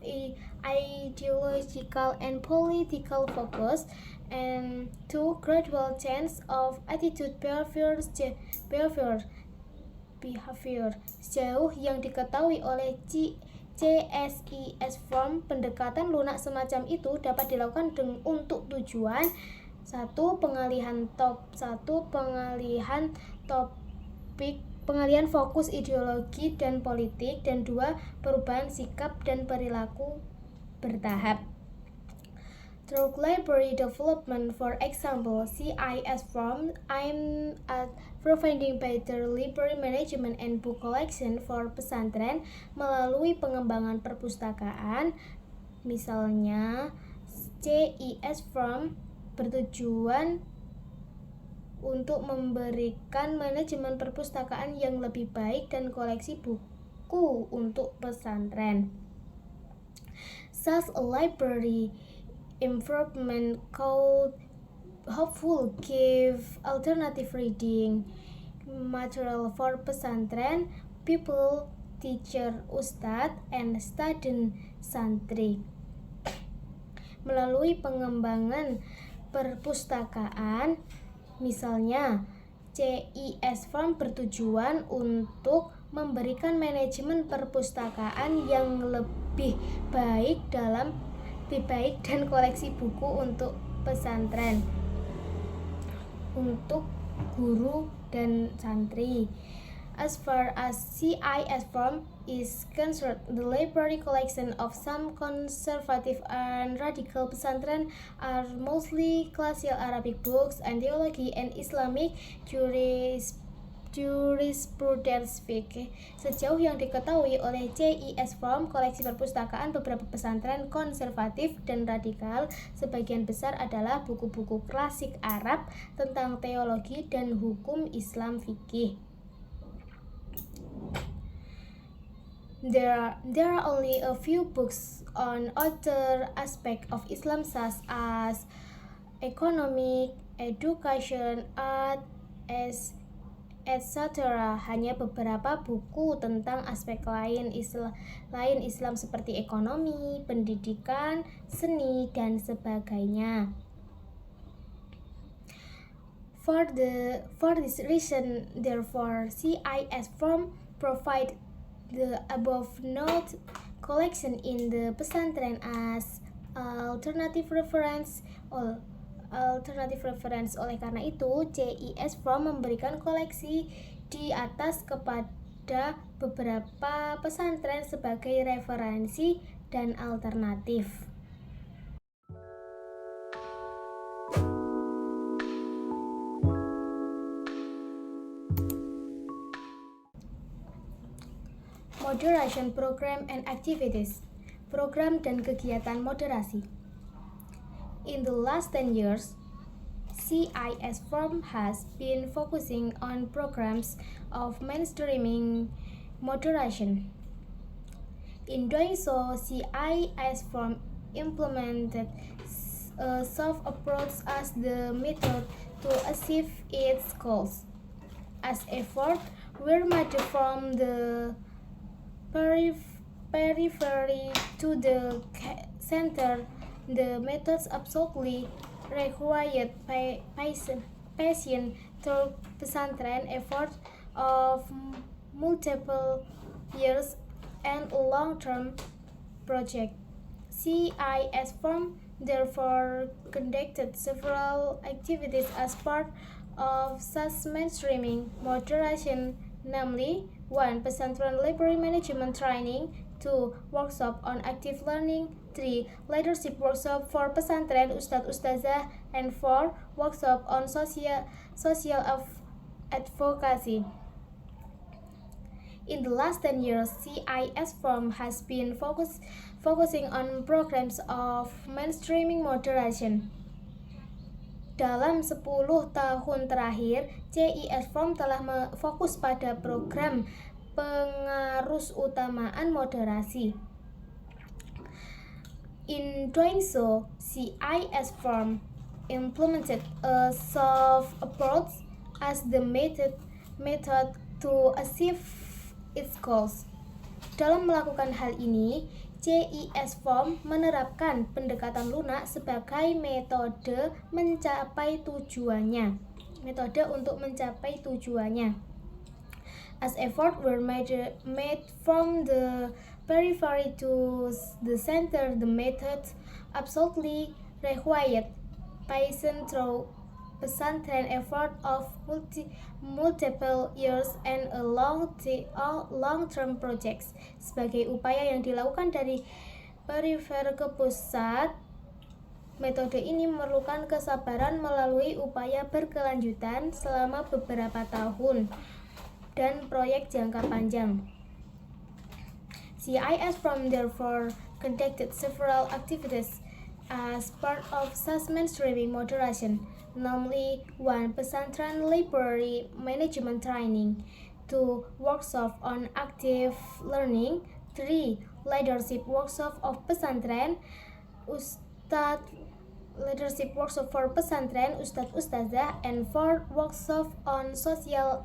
ideological and political focus, and 2. Gradual change of attitude behavior. Sejauh yang diketahui oleh CSIS firm, pendekatan lunak semacam itu dapat dilakukan untuk tujuan 1. Pengalihan fokus ideologi dan politik, dan 2. Perubahan sikap dan perilaku bertahap. Through library development, for example, CIS firm aim at providing better library management and book collection for pesantren melalui pengembangan perpustakaan. Misalnya, CIS firm bertujuan untuk memberikan manajemen perpustakaan yang lebih baik dan koleksi buku untuk pesantren. Such a library improvement could hopefully give alternative reading material for pesantren people, teacher, ustad, and student santri. Melalui pengembangan perpustakaan, misalnya, CIS firm bertujuan untuk memberikan manajemen perpustakaan yang lebih baik lebih baik dan koleksi buku untuk pesantren, untuk guru dan santri. As far as CIS Forum is concerned, the library collection of some conservative and radical pesantren are mostly classical Arabic books and theology and Islamic jurisprudence fiqh. Sejauh yang diketahui oleh CIS Forum, koleksi perpustakaan beberapa pesantren konservatif dan radikal sebagian besar adalah buku-buku klasik Arab tentang teologi dan hukum Islam fikih. There are only a few books on other aspects of Islam such as economic, education, art, etc. Hanya beberapa buku tentang aspek lain Islam seperti ekonomi, pendidikan, seni, dan sebagainya. For this reason, therefore, CIS Forum provide the above note collection in the pesantren as alternative reference. Oleh karena itu, CIS Forum memberikan koleksi di atas kepada beberapa pesantren sebagai referensi dan alternatif. Moderation Program and Activities. Program dan kegiatan moderasi. In the last 10 years, CIS Forum has been focusing on programs of mainstreaming moderation. In doing so, CIS Forum implemented a soft approach as the method to achieve its goals. As efforts were made from the periphery to the center, the methods absolutely required patient through pesantren effort of multiple years and long-term project. CIS Forum therefore conducted several activities as part of such mainstreaming moderation, namely 1. Pesantren library management training, 2. Workshop on active learning, 3. Leadership workshop for pesantren ustadz-ustazah, and 4. Workshop on social advocacy. In the last 10 years, CIS Forum has been focusing on programs of mainstreaming moderation. Dalam 10 tahun terakhir, CIS Forum telah fokus pada program pengarus utamaan moderasi. In doing so, CIS Forum implemented a soft approach as the method to achieve its goals. Dalam melakukan hal ini, CIS Forum menerapkan pendekatan lunak sebagai metode untuk mencapai tujuannya. As efforts were made from the periphery to the center, the method absolutely required patient through pesantren effort of multiple years and a long-term projects. Sebagai upaya yang dilakukan dari perifer ke pusat, metode ini memerlukan kesabaran melalui upaya berkelanjutan selama beberapa tahun dan proyek jangka panjang. CIS Forum therefore conducted several activities as part of such mainstreaming moderation, namely 1. Pesantren library management training, 2. Workshop on active learning, 3. Leadership workshop of pesantren leadership workshop for pesantren ustadz-ustazah, and 4. Workshop on social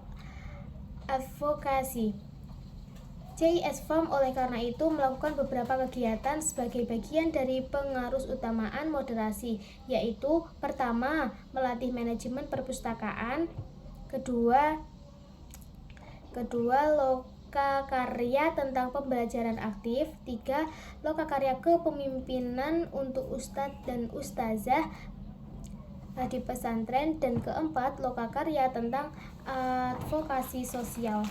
advocacy. CIS Forum oleh karena itu melakukan beberapa kegiatan sebagai bagian dari pengarus utamaan moderasi, yaitu pertama, melatih manajemen perpustakaan, kedua lokakarya tentang pembelajaran aktif. 3. Lokakarya kepemimpinan untuk ustadz dan ustazah di pesantren. Dan keempat, lokakarya tentang advokasi sosial.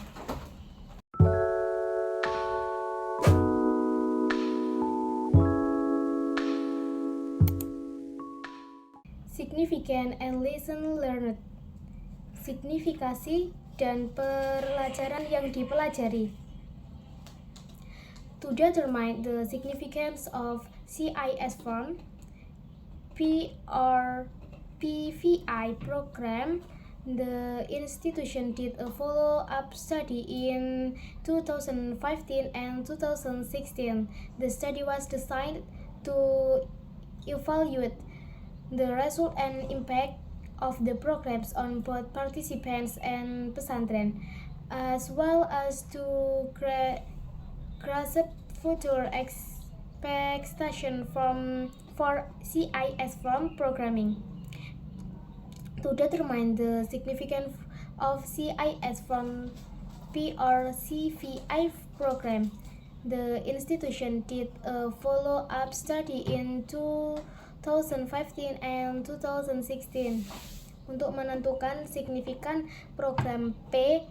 Significant and lesson learned. Signifikasi dan pelajaran yang dipelajari. To determine the significance of CIS form or PVI program, the institution did a follow-up study in 2015 and 2016. The study was designed to evaluate the result and impact of the programs on both participants and pesantren, as well as to grasp future expectation for CIS from programming. To determine the significance of CIS from P or CVI program, the institution did a follow-up study in 2015 and 2016 untuk menentukan signifikan program P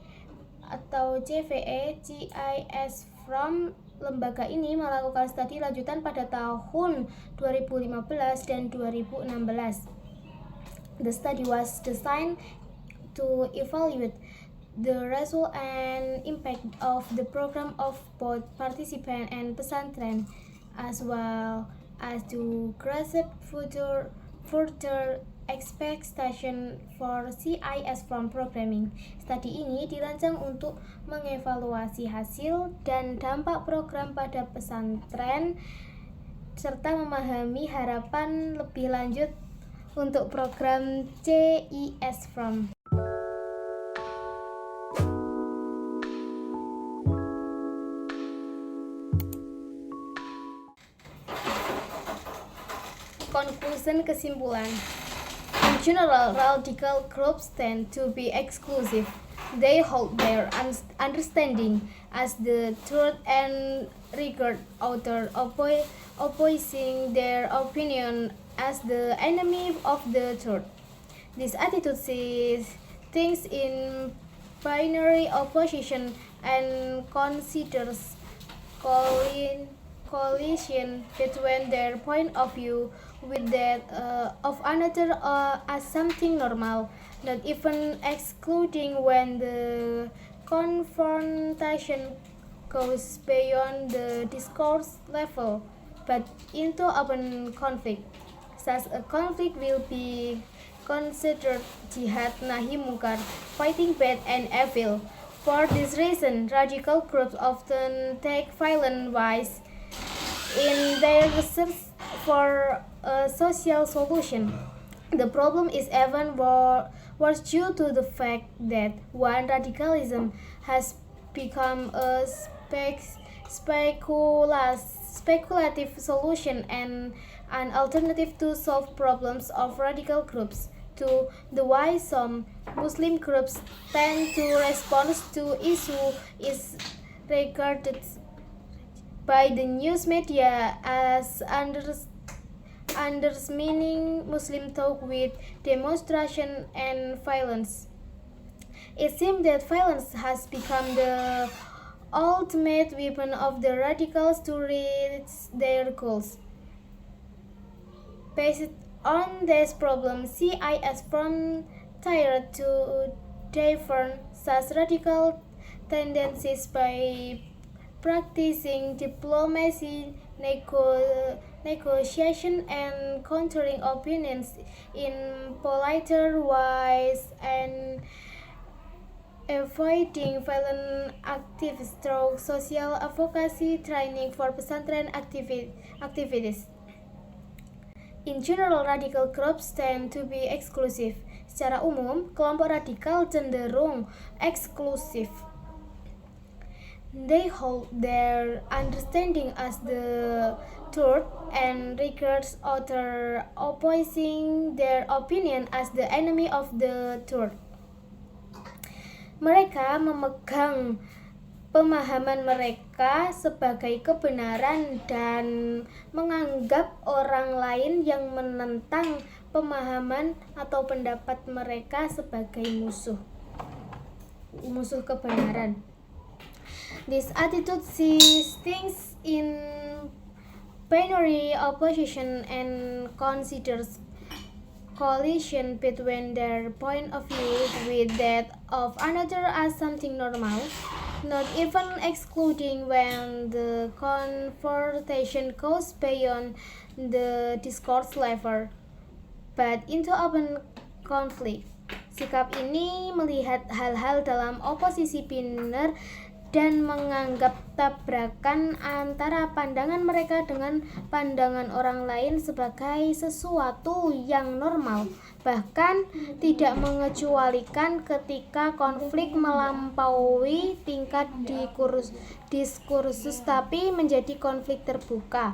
atau CVE CIS from. Lembaga ini melakukan studi lanjutan pada tahun 2015 dan 2016. The study was designed to evaluate the result and impact of the program of both participant and pesantren, as well as to grasp further expectation for CIS from programming. Studi ini dirancang untuk mengevaluasi hasil dan dampak program pada pesantren serta memahami harapan lebih lanjut untuk program CIS from. Conclusion, kesimpulan. In general, radical groups tend to be exclusive. They hold their understanding as the truth and regard others opposing their opinion as the enemy of the truth. This attitude sees things in binary opposition and considers collision between their point of view with that of another as something normal, not even excluding when the confrontation goes beyond the discourse level, but into open conflict. Such a conflict will be considered jihad nahi munkar, fighting bad and evil. For this reason, radical groups often take violent ways in their search for a social solution. The problem is even worse due to the fact that one radicalism has become a speculative solution and an alternative to solve problems of radical groups. To the why some Muslim groups tend to respond to issue is regarded by the news media as undermining Muslim talk with demonstration and violence. It seems that violence has become the ultimate weapon of the radicals to reach their goals. Based on this problem, CIS from tried to divert such radical tendencies by practicing diplomacy, negotiation, and countering opinions in politer ways, and avoiding violent activities through social advocacy training for pesantren activities. In general, radical groups tend to be exclusive. Secara umum, kelompok radikal cenderung eksklusif. They hold their understanding as the truth and regards others opposing their opinion as the enemy of the truth. Mereka memegang pemahaman mereka sebagai kebenaran dan menganggap orang lain yang menentang pemahaman atau pendapat mereka sebagai musuh kebenaran. This attitude sees things in binary opposition and considers collision between their point of view with that of another as something normal, not even excluding when the confrontation goes beyond the discourse level, but into open conflict. Sikap ini melihat hal-hal dalam oposisi biner dan menganggap tabrakan antara pandangan mereka dengan pandangan orang lain sebagai sesuatu yang normal, bahkan tidak mengecualikan ketika konflik melampaui tingkat diskursus tapi menjadi konflik terbuka.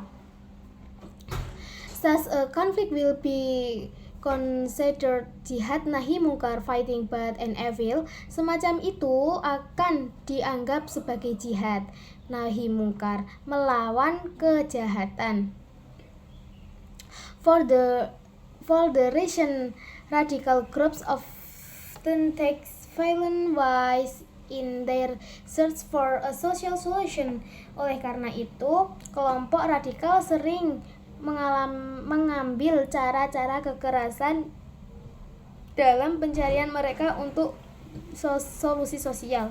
Such a conflict will be considered jihad nahi mungkar, fighting bad and evil. Semacam itu akan dianggap sebagai jihad nahi mungkar, melawan kejahatan. For the reason radical groups often take violent ways in their search for a social solution. Oleh karena itu, kelompok radikal sering mengambil cara-cara kekerasan dalam pencarian mereka untuk solusi sosial.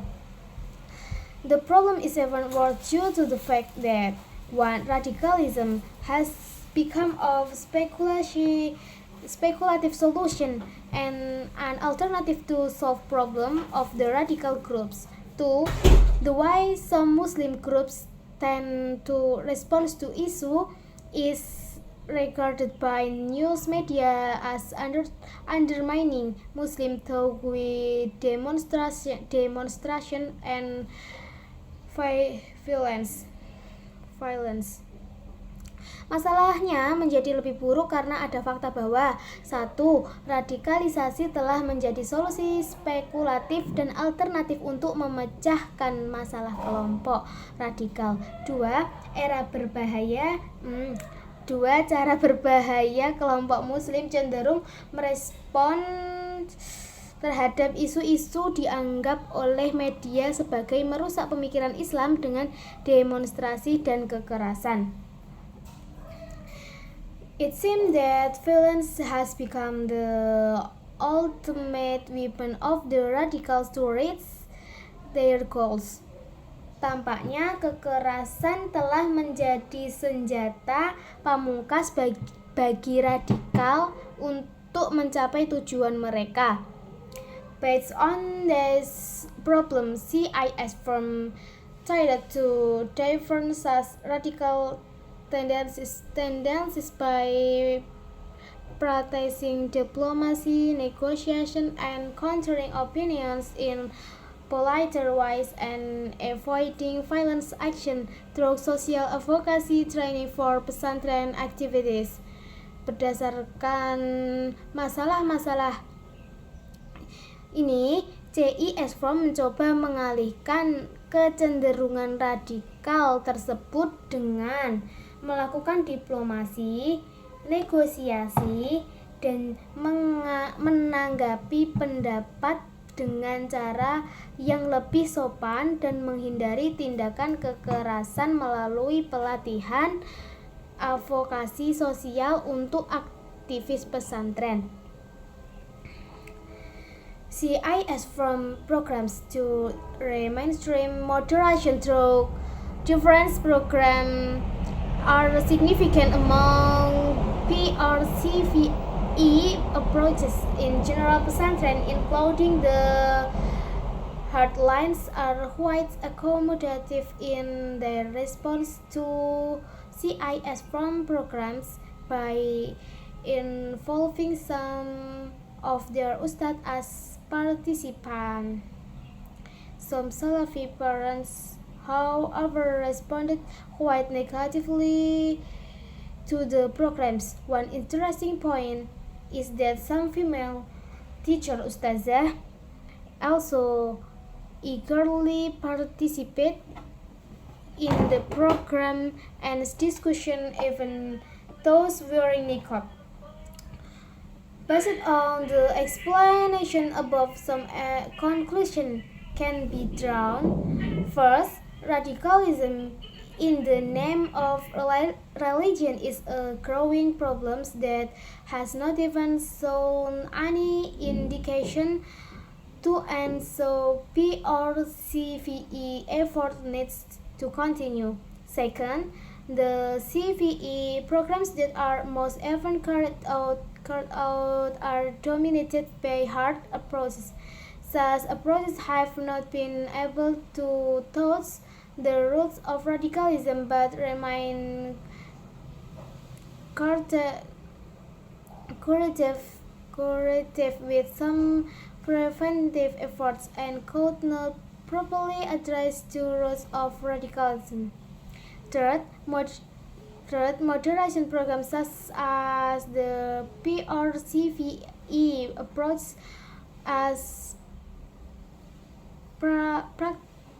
The problem is even worse due to the fact that one radicalism has become of speculative solution and an alternative to solve problem of the radical groups. Two, the way some Muslim groups tend to respond to issue is regarded by news media as undermining Muslim thought with demonstration and violence. Masalahnya menjadi lebih buruk karena ada fakta bahwa 1. Radikalisasi telah menjadi solusi spekulatif dan alternatif untuk memecahkan masalah kelompok radikal. 2. Cara berbahaya kelompok Muslim cenderung merespon terhadap isu-isu dianggap oleh media sebagai merusak pemikiran Islam dengan demonstrasi dan kekerasan. It seems that violence has become the ultimate weapon of the radicals to reach their goals. Tampaknya kekerasan telah menjadi senjata pamungkas bagi radikal untuk mencapai tujuan mereka. Based on this problem, CIS from tried to different such radical tendencies by practicing diplomacy, negotiation, and countering opinions in politer ways and avoiding violence action through social advocacy training for pesantren activities. Berdasarkan masalah-masalah ini, CIS From mencoba mengalihkan kecenderungan radikal tersebut dengan melakukan diplomasi, negosiasi, dan menanggapi pendapat dengan cara yang lebih sopan dan menghindari tindakan kekerasan melalui pelatihan advokasi sosial untuk aktivis pesantren. CIS From programs to mainstream moderation through different programs are significant among PRCVE approaches in general pesantren, including the hardlines are quite accommodative in their response to CIS From programs by involving some of their ustad as participants. Some Salafi parents, however, responded quite negatively to the programs. One interesting point is that some female teacher ustazah also eagerly participate in the program and discussion, even those wearing niqab. Based on the explanation above, some conclusion can be drawn. First, radicalism in the name of religion is a growing problem that has not even shown any indication to end, so PRCVE effort needs to continue. Second, the CVE programs that are most often carried out are dominated by hard approaches. Such approaches have not been able to touch the roots of radicalism but remain curative with some preventive efforts and could not properly address the roots of radicalism. Third, moderation programs such as the PRCVE approach as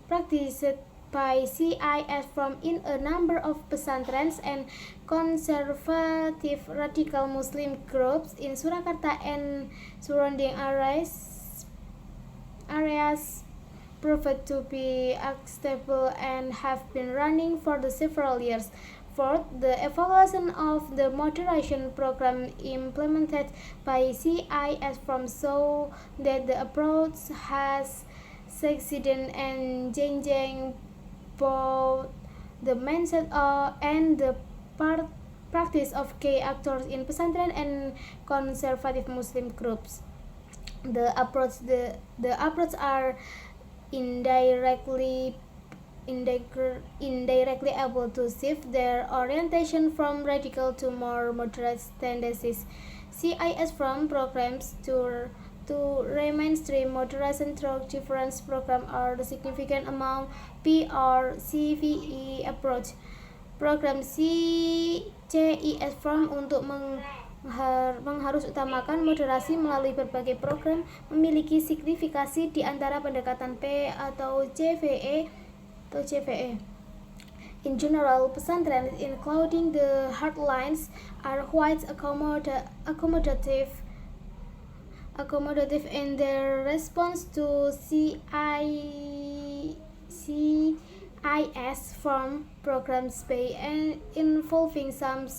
practiced by CIS from in a number of pesantrens and conservative radical Muslim groups in Surakarta and surrounding areas proved to be acceptable and have been running for several years. Fourth, the evaluation of the moderation program implemented by CIS from show that the approach has succeeded in changing both the mindset and the practice of key actors in pesantren and conservative Muslim groups. The approach are indirectly able to shift their orientation from radical to more moderate tendencies. CIS from programs to mainstream moderation through different programs are significant among PRCVE approach. Program CIS from untuk mengharus utamakan moderasi melalui berbagai program memiliki signifikasi di antara pendekatan P atau CVE. In general, pesantren, including the hardlines, are quite accommodative in their response to CIS form programs by involving some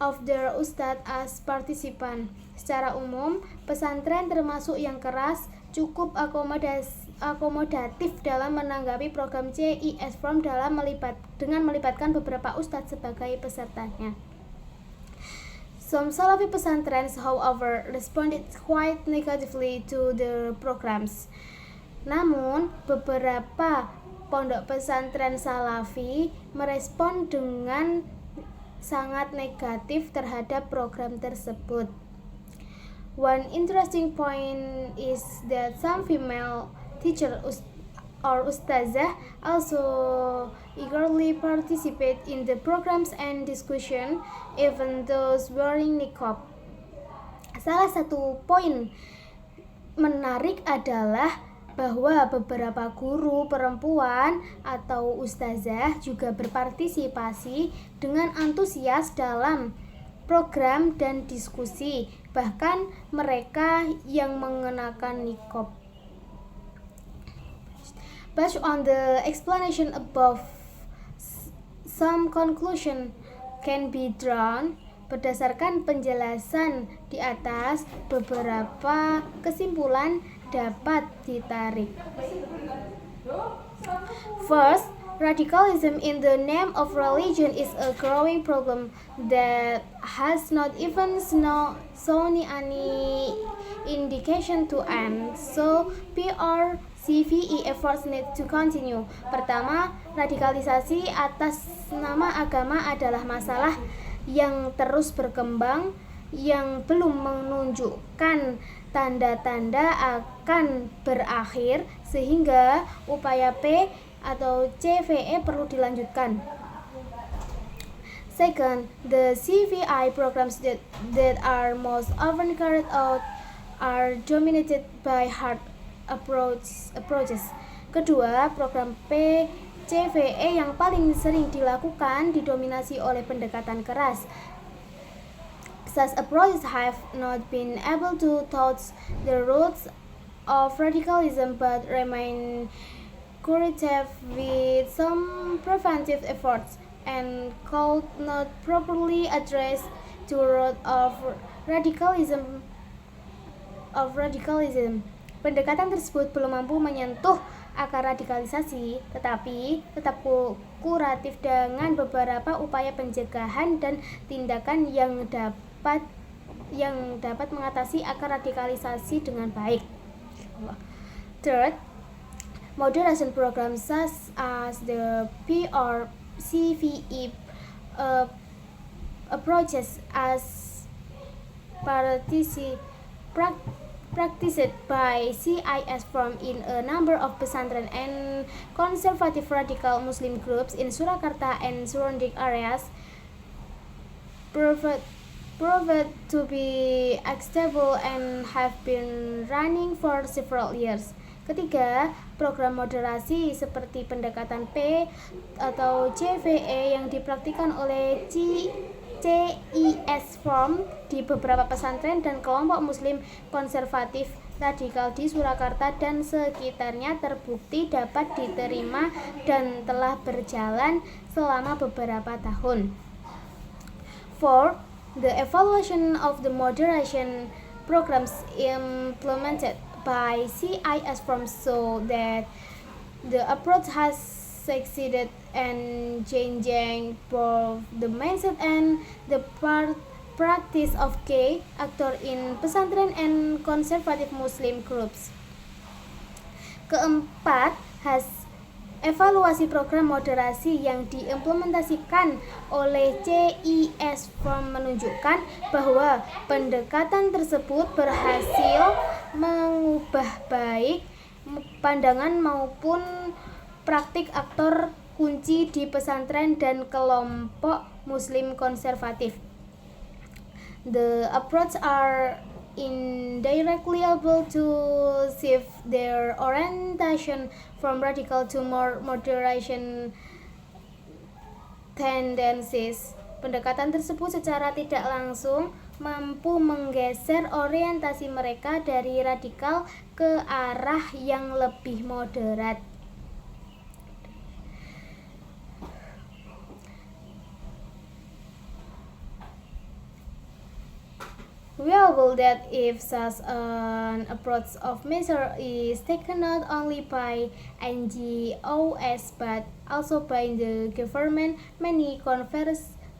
of their ustadz as participant. Secara umum, pesantren termasuk yang keras cukup akomodatif dalam menanggapi program CIS form dengan melibatkan beberapa ustadz sebagai pesertanya. Some Salafi pesantrens, however, responded quite negatively to the programs. Namun, beberapa pondok pesantren Salafi merespon dengan sangat negatif terhadap program tersebut. One interesting point is that some female teachers or ustazah also eagerly participate in the programs and discussion, even those wearing niqab. Salah satu poin menarik adalah bahwa beberapa guru perempuan atau ustazah juga berpartisipasi dengan antusias dalam program dan diskusi, bahkan mereka yang mengenakan niqab. Based on the explanation above, some conclusion can be drawn. Berdasarkan penjelasan di atas, beberapa kesimpulan dapat ditarik. First, radicalism in the name of religion is a growing problem that has not even shown any indication to end. So, CVE efforts need to continue. Pertama, radikalisasi atas nama agama adalah masalah yang terus berkembang, yang belum menunjukkan tanda-tanda akan berakhir, sehingga upaya P atau CVE perlu dilanjutkan. Second, the CVI programs that are most often carried out are dominated by hard approaches. Kedua, program PCVE yang paling sering dilakukan didominasi oleh pendekatan keras. Such approaches have not been able to touch the roots of radicalism but remain curative with some preventive efforts and could not properly address the root of radicalism. Pendekatan tersebut belum mampu menyentuh akar radikalisasi, tetapi tetap kuratif dengan beberapa upaya pencegahan dan tindakan yang dapat mengatasi akar radikalisasi dengan baik. Third, moderation programs such as the PRCVE approaches as practiced by CIS from in a number of pesantren and conservative radical Muslim groups in Surakarta and surrounding areas proved to be acceptable and have been running for several years. Ketiga, program moderasi seperti pendekatan P atau CVE yang dipraktikkan oleh CIS Form di beberapa pesantren dan kelompok muslim konservatif radikal di Surakarta dan sekitarnya terbukti dapat diterima dan telah berjalan selama beberapa tahun. 4. The evaluation of the moderation programs implemented by CIS Form so that the approach has succeeded in changing both the mindset and the practice of key actors in pesantren and conservative Muslim groups. Keempat, evaluasi program moderasi yang diimplementasikan oleh CIS Form menunjukkan bahwa pendekatan tersebut berhasil mengubah baik pandangan maupun praktik aktor kunci di pesantren dan kelompok muslim konservatif. The approach are indirectly able to shift their orientation from radical to more moderation tendencies. Pendekatan tersebut secara tidak langsung mampu menggeser orientasi mereka dari radikal ke arah yang lebih moderat. We are aware that if such an approach of measure is taken not only by NGOs but also by the government, many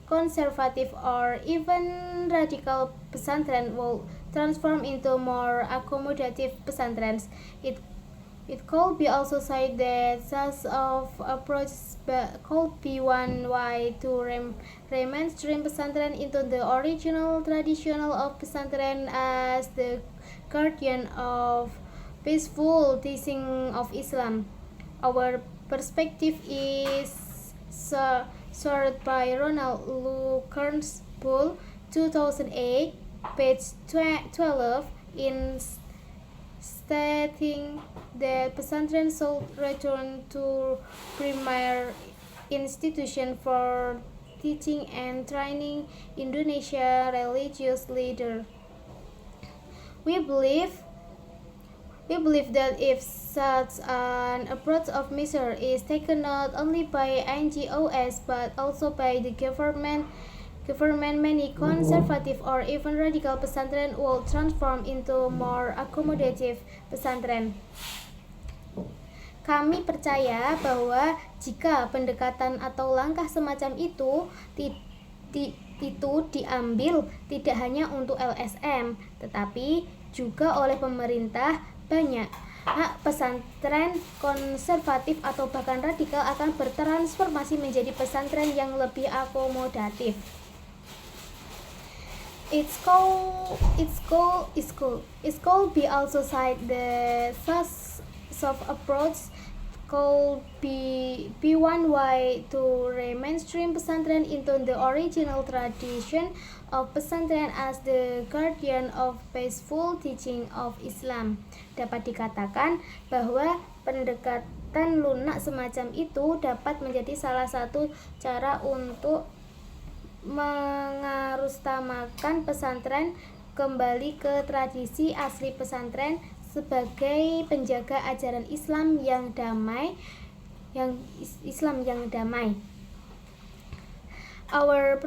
conservative or even radical pesantren will transform into more accommodative pesantrens. It could be also said that such of approach could be one way to remainstream pesantren into the original traditional of pesantren as the guardian of peaceful teaching of Islam. Our perspective is shared by Ronald Lucas Bull, 2008, page 12, in stating that pesantren should return to primary institution for teaching and training Indonesia religious leader. We believe that if such an approach of measure is taken not only by NGOs but also by the government, many conservative or even radical pesantren will transform into more accommodative pesantren. Kami percaya bahwa jika pendekatan atau langkah semacam itu diambil tidak hanya untuk LSM, tetapi juga oleh pemerintah, banyak pesantren konservatif atau bahkan radikal akan bertransformasi menjadi pesantren yang lebih akomodatif. Its could be also said that such approach could be one way to re-mainstream pesantren into the original tradition of pesantren as the guardian of peaceful teaching of Islam. Dapat dikatakan bahwa pendekatan lunak semacam itu dapat menjadi salah satu cara untuk mengarustamakan pesantren kembali ke tradisi asli pesantren sebagai penjaga ajaran Islam yang damai. Our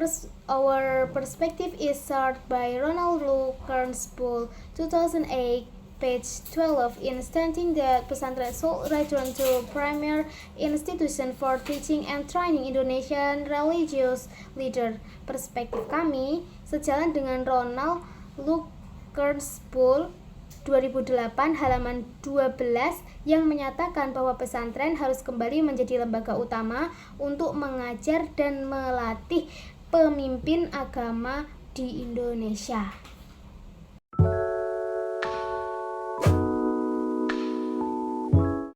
perspective is shared by Ronald Luckenspul, 2008, page 12, in stating that pesantren should return to premier institution for teaching and training Indonesian religious leader. Perspektif kami sejalan dengan Ronald Luckenspul 2008 halaman 12 yang menyatakan bahwa pesantren harus kembali menjadi lembaga utama untuk mengajar dan melatih pemimpin agama di Indonesia.